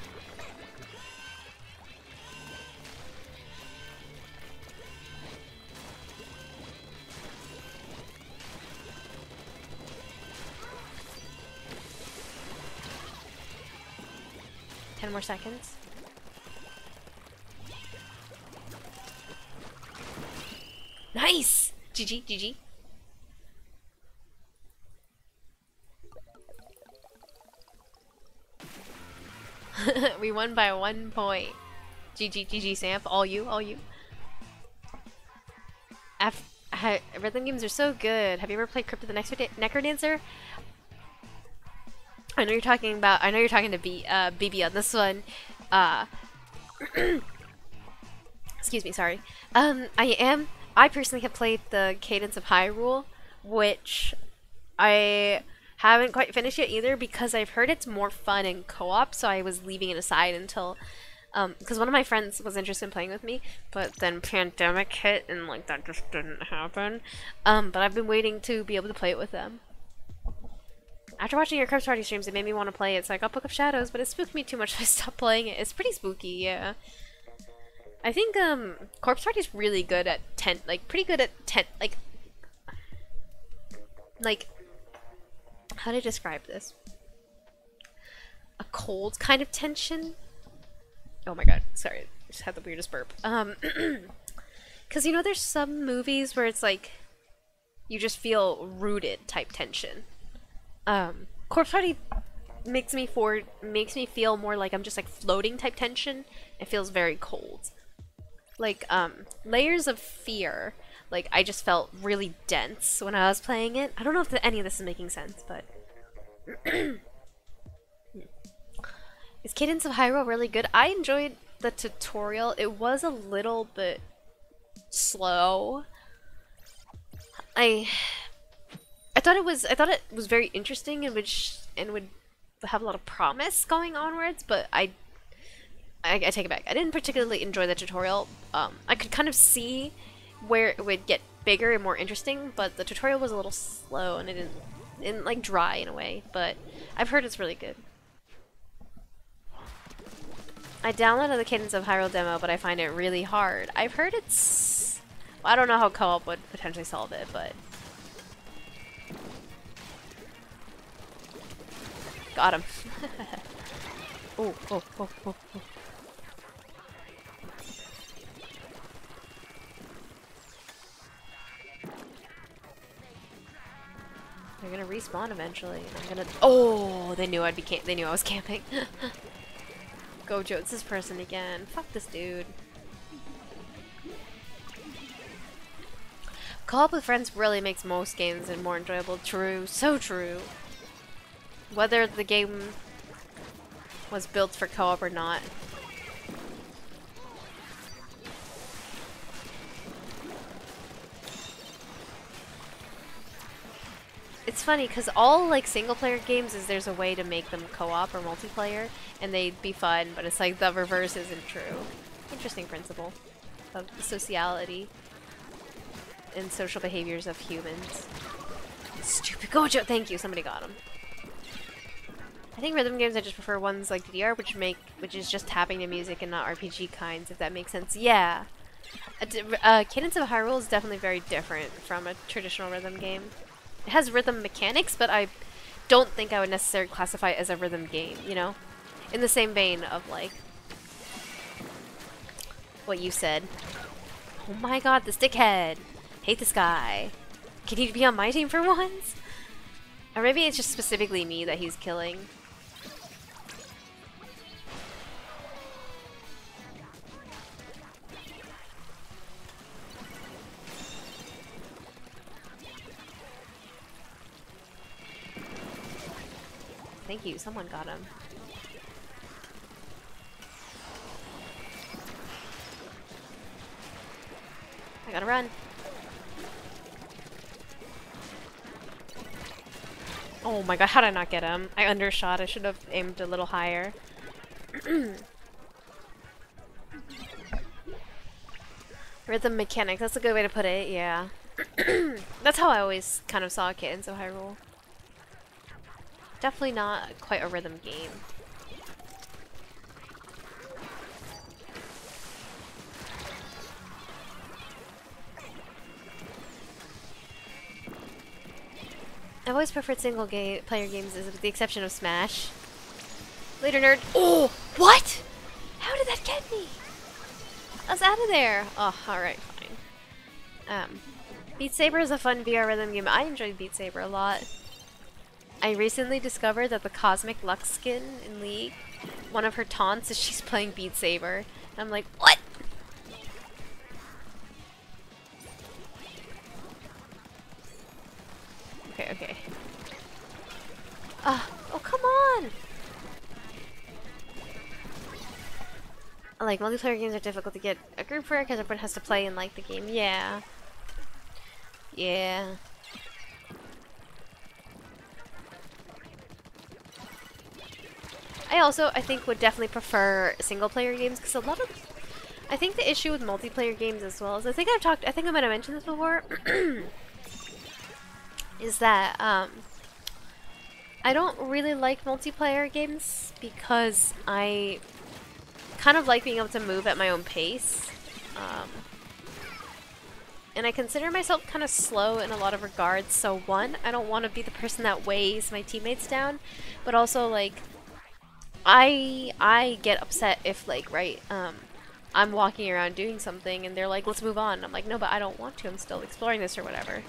More seconds. Nice! GG, GG. We won by 1 point. GG, GG, Samp. All you, all you. Rhythm games are so good. Have you ever played Crypt of the Necrodancer? I know you're talking to BB on this one. Excuse me, sorry. I personally have played the Cadence of Hyrule, which I haven't quite finished yet either because I've heard it's more fun in co-op, so I was leaving it aside until, because one of my friends was interested in playing with me, but then pandemic hit and like that just didn't happen. But I've been waiting to be able to play it with them. After watching your Corpse Party streams, it made me want to play it, so I got Book of Shadows, but it spooked me too much, so I stopped playing it. It's pretty spooky, yeah. I think, Corpse Party's really good at pretty good at how do I describe this? A cold kind of tension? Oh my god, sorry, I just had the weirdest burp. Cause you know there's some movies where it's like, you just feel rooted type tension. Corpse Party makes me feel more like I'm just like floating type tension. It feels very cold. Like, Layers of Fear, like, I just felt really dense when I was playing it. I don't know if any of this is making sense, but... Is Cadence of Hyrule really good? I enjoyed the tutorial. It was a little bit slow. I thought it was very interesting and would have a lot of promise going onwards, but I take it back. I didn't particularly enjoy the tutorial. I could kind of see where it would get bigger and more interesting, but the tutorial was a little slow and it didn't like dry in a way, but I've heard it's really good. I downloaded the Cadence of Hyrule demo, but I find it really hard. I've heard it's... Well, I don't know how co-op would potentially solve it, but... Got him. Oh. They're gonna respawn eventually, and I'm gonna... Oh, they knew I was camping. Gojo, it's this person again. Fuck this dude. Co-op with friends really makes most games more enjoyable. True. So true. Whether the game was built for co-op or not. It's funny because all like single player games there's a way to make them co-op or multiplayer and they'd be fun, but it's like the reverse isn't true. Interesting principle of the sociality and social behaviors of humans. Stupid Gojo! Thank you, somebody got him. I think rhythm games I just prefer ones like DDR which is just tapping to music and not RPG kinds, if that makes sense. Yeah. Cadence of Hyrule is definitely very different from a traditional rhythm game. It has rhythm mechanics, but I don't think I would necessarily classify it as a rhythm game, you know? In the same vein of, like, what you said. Oh my god, this dickhead! Hate this guy. Can he be on my team for once? Or maybe it's just specifically me that he's killing. Thank you, someone got him. Gotta run. Oh my god, how did I not get him? I undershot. I should have aimed a little higher. Rhythm mechanics, that's a good way to put it, yeah. That's how I always kind of saw it in So Hyrule. Definitely not quite a rhythm game. I've always preferred single-player games, with the exception of Smash. Later, nerd. Oh, what? How did that get me? I was out of there. Oh, alright, fine. Beat Saber is a fun VR rhythm game. I enjoyed Beat Saber a lot. I recently discovered that the Cosmic Lux skin in League, one of her taunts is she's playing Beat Saber. And I'm like, what? Okay, okay. Oh, come on! Like, multiplayer games are difficult to get a group for because everyone has to play and like the game. Yeah. Yeah. I think, would definitely prefer single-player games because a lot of... I think the issue with multiplayer games as well is, I think I might have mentioned this before, is that, I don't really like multiplayer games because I kind of like being able to move at my own pace. And I consider myself kind of slow in a lot of regards, so one, I don't want to be the person that weighs my teammates down, but also, like, I get upset if, like, right, I'm walking around doing something and they're like, let's move on. I'm like, no, but I don't want to. I'm still exploring this or whatever.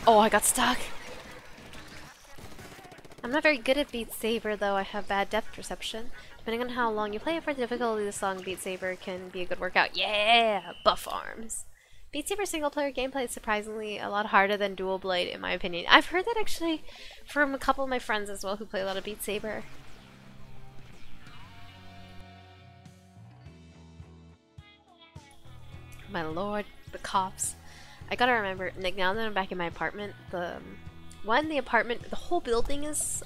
Oh, I got stuck. I'm not very good at Beat Saber, though. I have bad depth perception. Depending on how long you play it for, the difficulty of this long Beat Saber can be a good workout. Yeah! Buff arms. Beat Saber single-player gameplay is surprisingly a lot harder than Dual Blade, in my opinion. I've heard that actually from a couple of my friends as well who play a lot of Beat Saber. My lord, the cops. I gotta remember, Nick, now that I'm back in my apartment, the whole building is,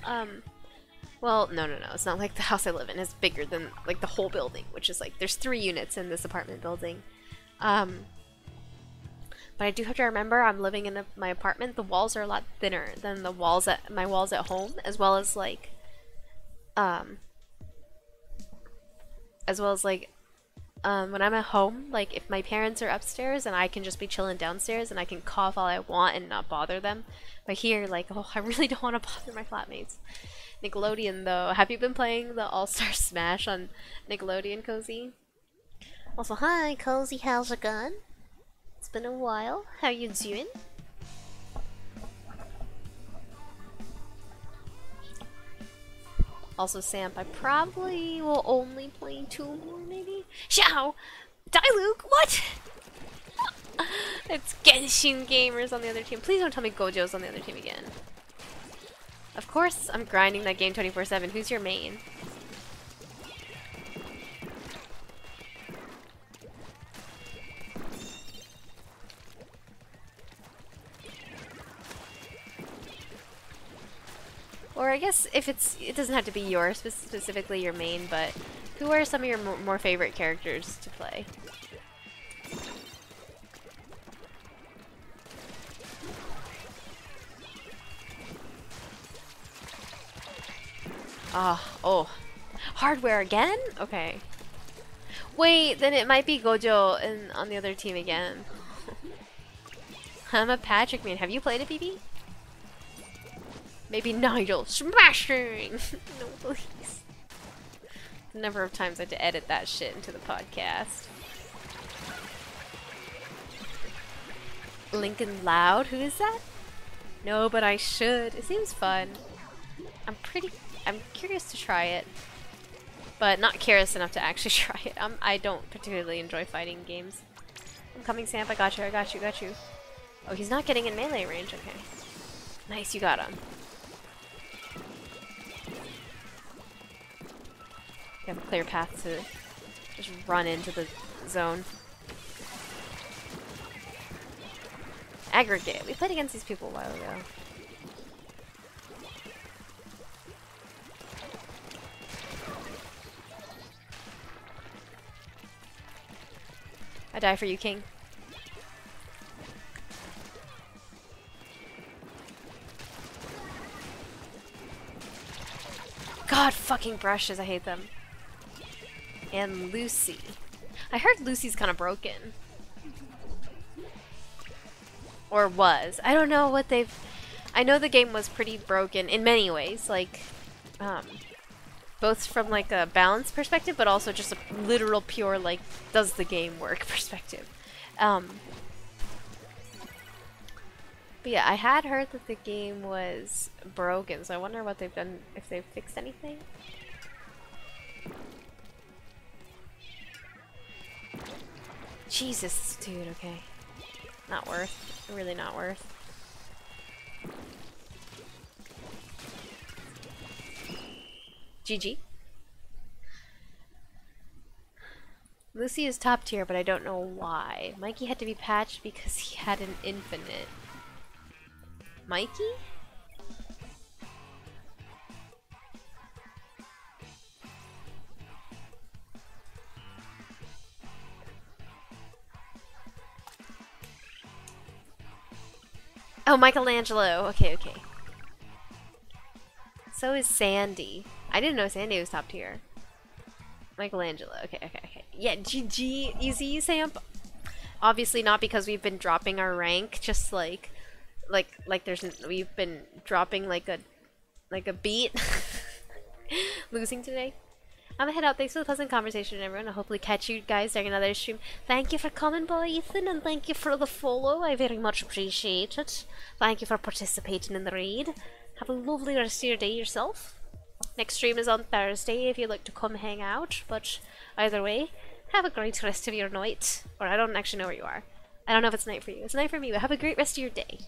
well, no, it's not like the house I live in is bigger than, like, the whole building, which is, like, there's 3 units in this apartment building. But I do have to remember I'm living in my apartment, the walls are a lot thinner than the walls at, my walls at home, as well as, like, when I'm at home, like, if my parents are upstairs and I can just be chilling downstairs and I can cough all I want and not bother them. But here, like, oh, I really don't want to bother my flatmates. Nickelodeon, though. Have you been playing the All-Star Smash on Nickelodeon, Cozy? Also, hi, Cozy, how's it going? It's been a while. How you doing? Also, Samp, I probably will only play 2 more, maybe? Xiao! Diluc, what? It's Genshin Gamers on the other team. Please don't tell me Gojo's on the other team again. Of course, I'm grinding that game 24/7. Who's your main? Or I guess if it doesn't have to be specifically your main, but who are some of your more favorite characters to play? Oh. Hardware again? Okay. Wait, then it might be Gojo and on the other team again. I'm a Patrick man. Have you played it, BB? Maybe Nigel. Smashing! No, please. The number of times I had to edit that shit into the podcast. Lincoln Loud? Who is that? No, but I should. It seems fun. I'm curious to try it. But not curious enough to actually try it. I don't particularly enjoy fighting games. I'm coming, Samp. I got you. Oh, he's not getting in melee range. Okay. Nice, you got him. You have a clear path to just run into the zone. Aggregate. We played against these people a while ago. I die for you, King. God, fucking brushes. I hate them. And Lucy. I heard Lucy's kind of broken. Or was. I don't know what they've... I know the game was pretty broken in many ways. Like, both from like a balance perspective, but also just a literal pure, like, does the game work perspective. But yeah, I had heard that the game was broken, so I wonder what they've done, if they've fixed anything. Jesus, dude, okay. Not worth. Really not worth. GG. Lucy is top tier, but I don't know why. Mikey had to be patched because he had an infinite. Mikey? Oh, Michelangelo. Okay, okay. So is Sandy. I didn't know Sandy was top tier. Michelangelo. Okay, okay, okay. Yeah, GG. Easy, Sam. Obviously not because we've been dropping our rank, just like we've been dropping like a beat. Losing today. I'm gonna head out. Thanks for the pleasant conversation, everyone. I'll hopefully catch you guys during another stream. Thank you for coming by, Ethan, and thank you for the follow. I very much appreciate it. Thank you for participating in the raid. Have a lovely rest of your day yourself. Next stream is on Thursday if you'd like to come hang out, but either way, have a great rest of your night. Or I don't actually know where you are. I don't know if it's night for you. It's night for me, but have a great rest of your day.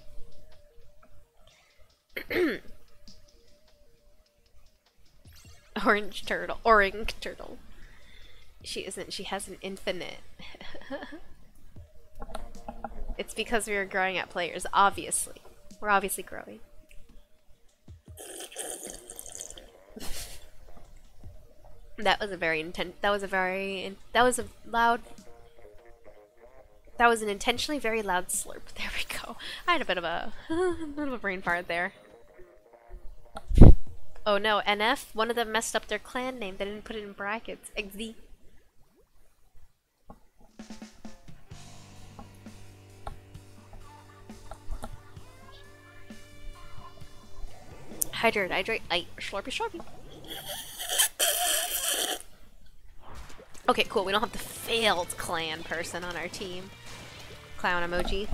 Orange turtle. Orange turtle. She isn't. She has an infinite. It's because we are growing at players, obviously. We're obviously growing. That was a very intense. That was a very. That was a loud. That was an intentionally very loud slurp. There we go. I had a bit of a brain fart there. Oh no, NF. One of them messed up their clan name. They didn't put it in brackets. XD. Hydrate, hydrate, light, slurpy, slurpy. Okay, cool. We don't have the failed clan person on our team. Clown emoji.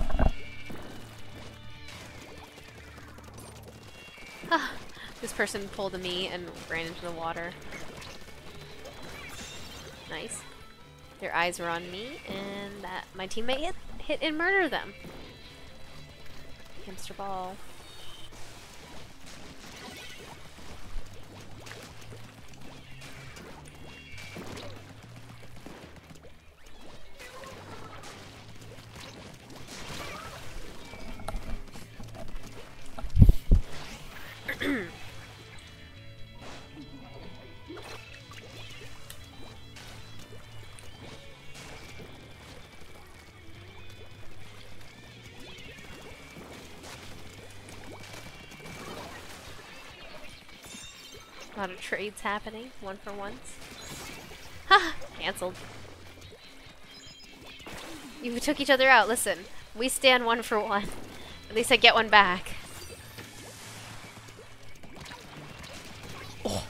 Ah, this person pulled a knee and ran into the water. Nice. Their eyes were on me, and that my teammate hit and murdered them. Hamster ball. A lot of trades happening, one for ones. Ha! Cancelled. You took each other out. Listen, we stand one for one. At least I get one back. Oh.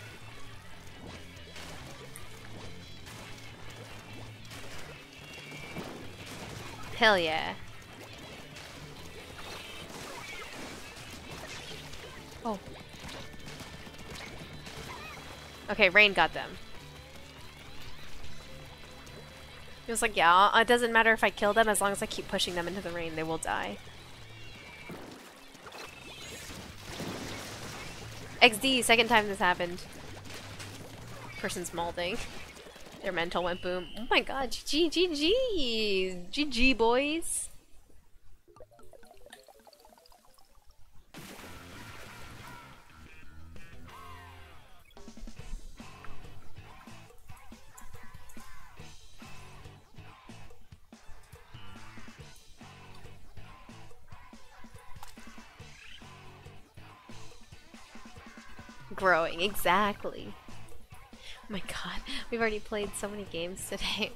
Hell yeah. Oh. Okay, Rain got them. He was like, yeah, it doesn't matter if I kill them as long as I keep pushing them into the rain, they will die. XD, second time this happened. person's malding. Their mental went boom. Oh my god, GG, GG! GG, boys! Growing, exactly. Oh my god, we've already played so many games today.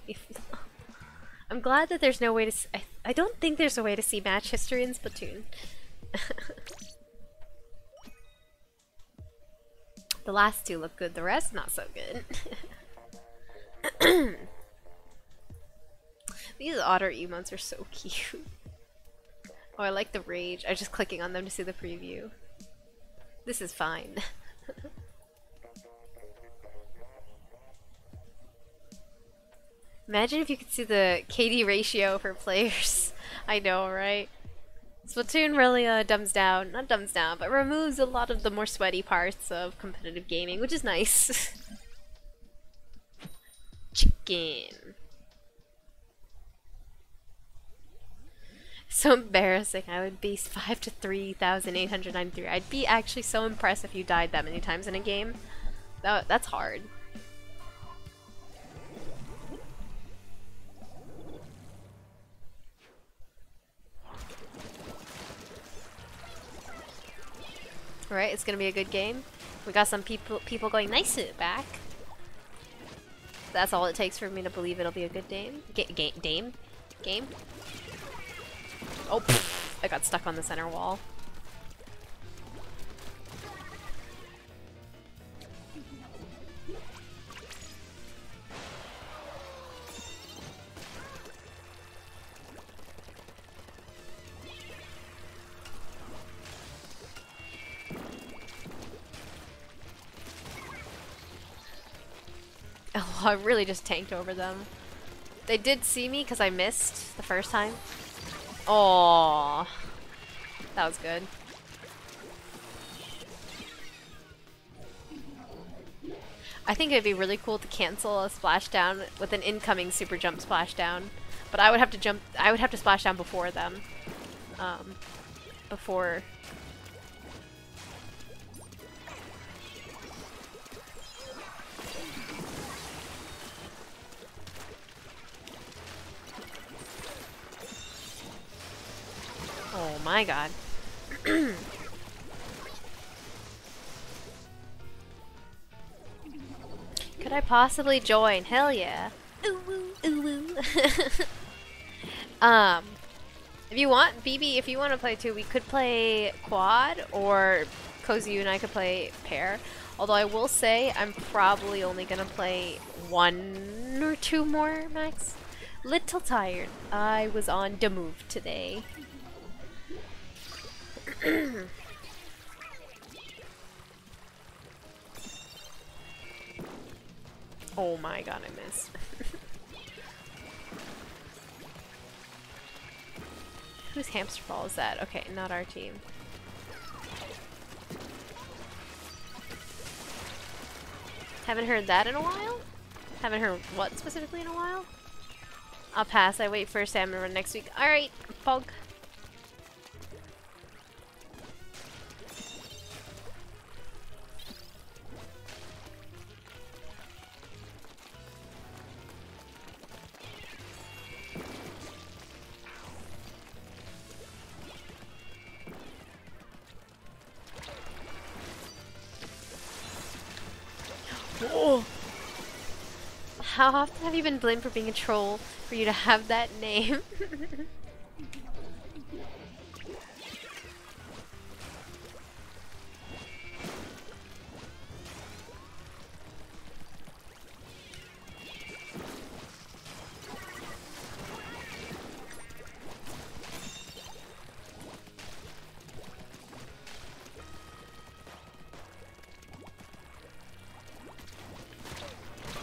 I'm glad that there's no way to I don't think there's a way to see match history in Splatoon. The last two look good, the rest not so good. These otter emotes are so cute. Oh, I like the rage. I'm just clicking on them to see the preview. This is fine. Imagine if you could see the KD ratio for players. I know, right? Splatoon really dumbs down, not dumbs down, but removes a lot of the more sweaty parts of competitive gaming, which is nice. Chicken. So embarrassing. I would base 5 to 3,893. I'd be actually so impressed if you died that many times in a game. That's hard. Alright, it's gonna be a good game. We got some people going nice to it back. That's all it takes for me to believe it'll be a good game. Game? Oh, pfft, I got stuck on the center wall. Oh, I really just tanked over them. They did see me because I missed the first time. Oh, that was good. I think it'd be really cool to cancel a splashdown with an incoming super jump splashdown, but I would have to jump. I would have to splash down before them. Before. Oh my god. Could I possibly join? Hell yeah. Ooh woo, ooh woo. If you want, BB, if you want to play too, we could play quad, or Cozy, you and I could play pair. Although I will say, I'm probably only gonna play 1 or 2 more max. Little tired. I was on the move today. Oh my god, I missed. Whose hamster ball is that? Okay, not our team. Haven't heard that in a while? Haven't heard what specifically in a while? I'll pass. I wait for salmon run next week. Alright, Pog. Oh. How often have you been blamed for being a troll for you to have that name?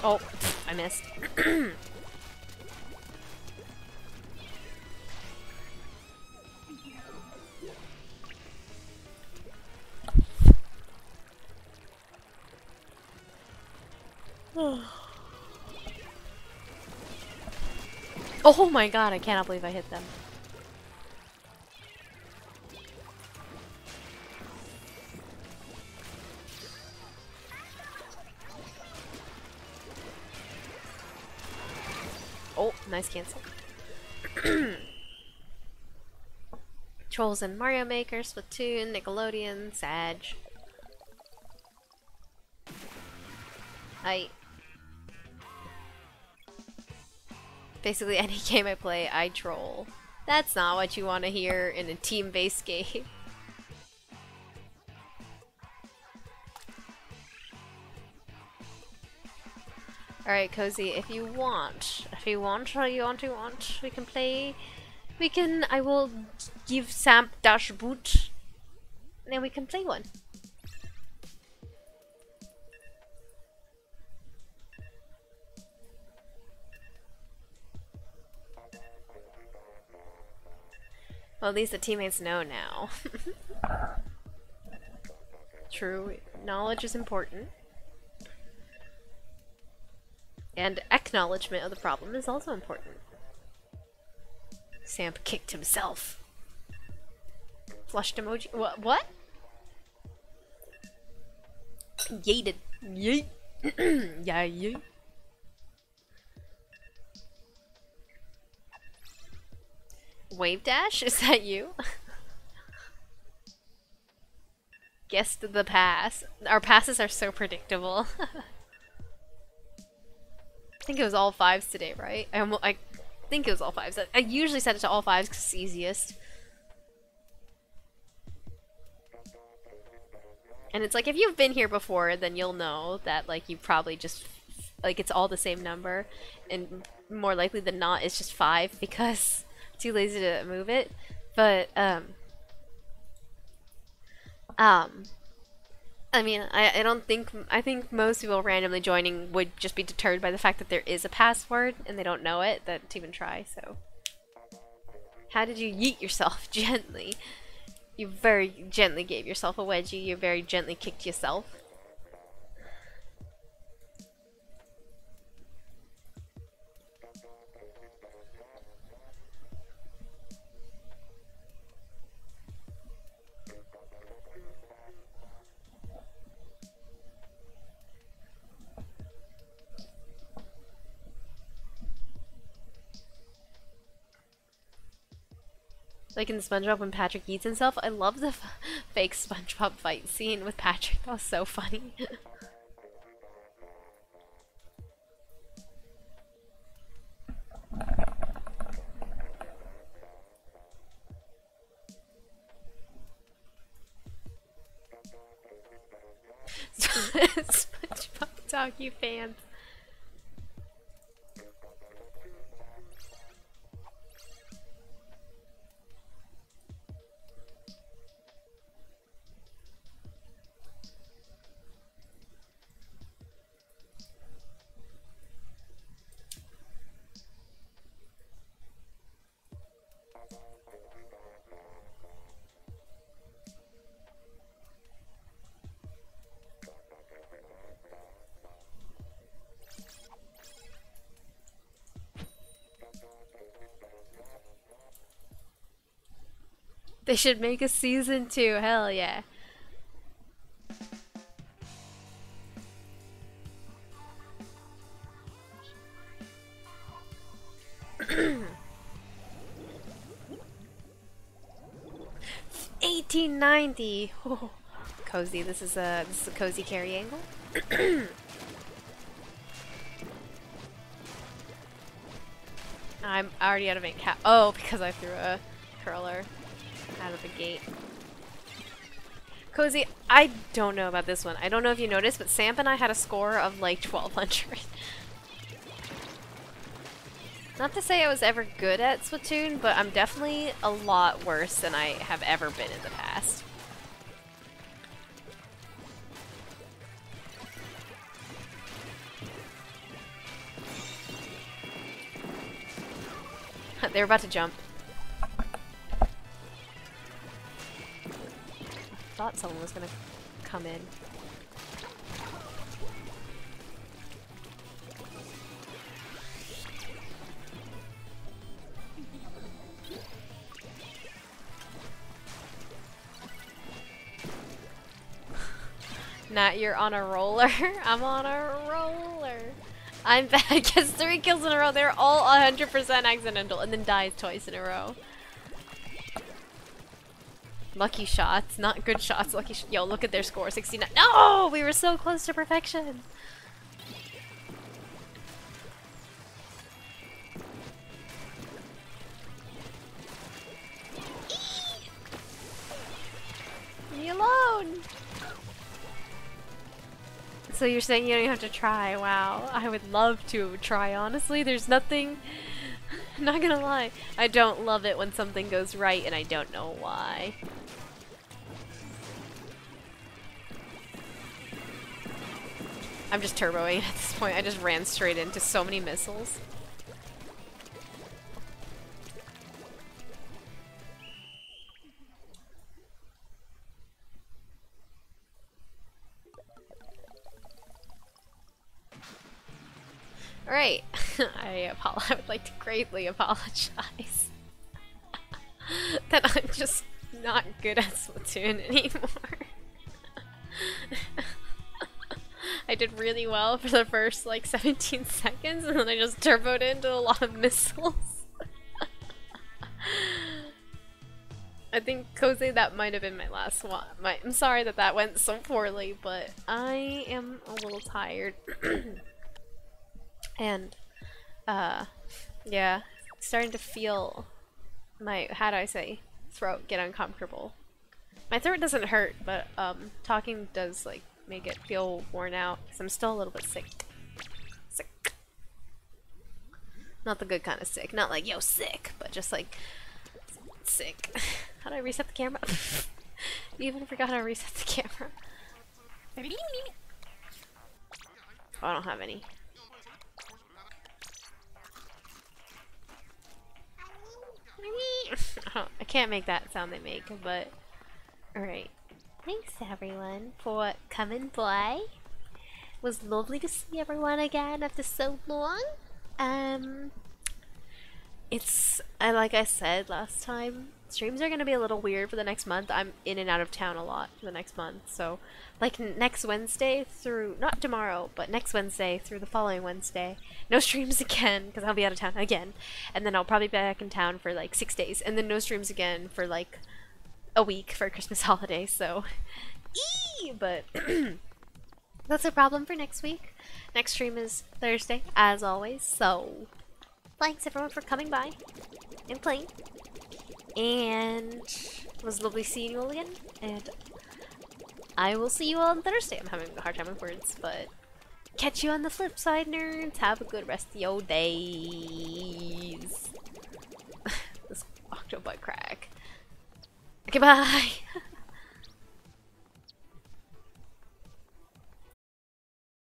Oh, I missed. Oh my god, I cannot believe I hit them. Oh, nice cancel. Trolls and Mario Maker, Splatoon, Nickelodeon, Sag. Basically any game I play, I troll. That's not what you want to hear in a team-based game. Alright, Cozy, if you want, we can play. I will give Samp dash boot, and then we can play one. Well, at least the teammates know now. True, knowledge is important. And acknowledgement of the problem is also important. Samp kicked himself. Flushed emoji. What? Yeeted. Yeet. Yeah, yeet. Wave dash? Is that you? Guessed the pass. Our passes are so predictable. I think it was all fives today, right? I think it was all fives. I usually set it to all fives because it's easiest. And it's like, if you've been here before, then you'll know that, like, you probably just, like, it's all the same number. And more likely than not, it's just 5 because I'm too lazy to move it. But, I mean, I think most people randomly joining would just be deterred by the fact that there is a password and they don't know it, to even try, so. How did you yeet yourself? Gently. You very gently gave yourself a wedgie, you very gently kicked yourself. Like in SpongeBob when Patrick eats himself. I love the fake SpongeBob fight scene with Patrick. That was so funny. SpongeBob doggy fans. They should make a season 2, hell yeah. $18.90. Oh, cozy. This is a cozy carry angle. I'm already out of ink. Oh, because I threw a curler out of the gate. Cozy, I don't know about this one. I don't know if you noticed, but Samp and I had a score of like 1200. Not to say I was ever good at Splatoon, but I'm definitely a lot worse than I have ever been in the past. They're about to jump. I thought someone was gonna come in. Nat, you're on a roller. I'm on a roller. I'm back. Gets 3 kills in a row. They're all 100% accidental and then dies twice in a row. Lucky shots, not good shots. Yo, look at their score, 69. No! We were so close to perfection. Leave me alone. So you're saying you don't even have to try? Wow, I would love to try. Honestly, there's nothing. I'm not gonna lie. I don't love it when something goes right and I don't know why. I'm just turboing at this point. I just ran straight into so many missiles. Alright. I would like to greatly apologize that I'm just not good at Splatoon anymore. I did really well for the first like 17 seconds and then I just turboed into a lot of missiles. I think, Kose, that might have been my last one. I'm sorry that that went so poorly, but I am a little tired. And, yeah, starting to feel my, how do I say, throat get uncomfortable. My throat doesn't hurt, but talking does like make it feel worn out because I'm still a little bit sick. Sick. Not the good kind of sick. Not like, yo, sick, but just like sick. How do I reset the camera? You even forgot how to reset the camera. Oh, I don't have any. I can't make that sound they make, but alright. Thanks everyone for coming by. It was lovely to see everyone again after so long. It's like I said last time, streams are gonna be a little weird for the next month. I'm in and out of town a lot for the next month, so like next Wednesday through, not tomorrow, but next Wednesday through the following Wednesday, no streams again because I'll be out of town again, and then I'll probably be back in town for like 6 days, and then no streams again for like a week for Christmas holiday. So, but that's a problem for next week. Next stream is Thursday, as always. So, thanks everyone for coming by and playing. And it was lovely seeing you all again. And I will see you all on Thursday. I'm having a hard time with words, but catch you on the flip side, nerds. Have a good rest of your days. This Octobot crack. Okay, bye.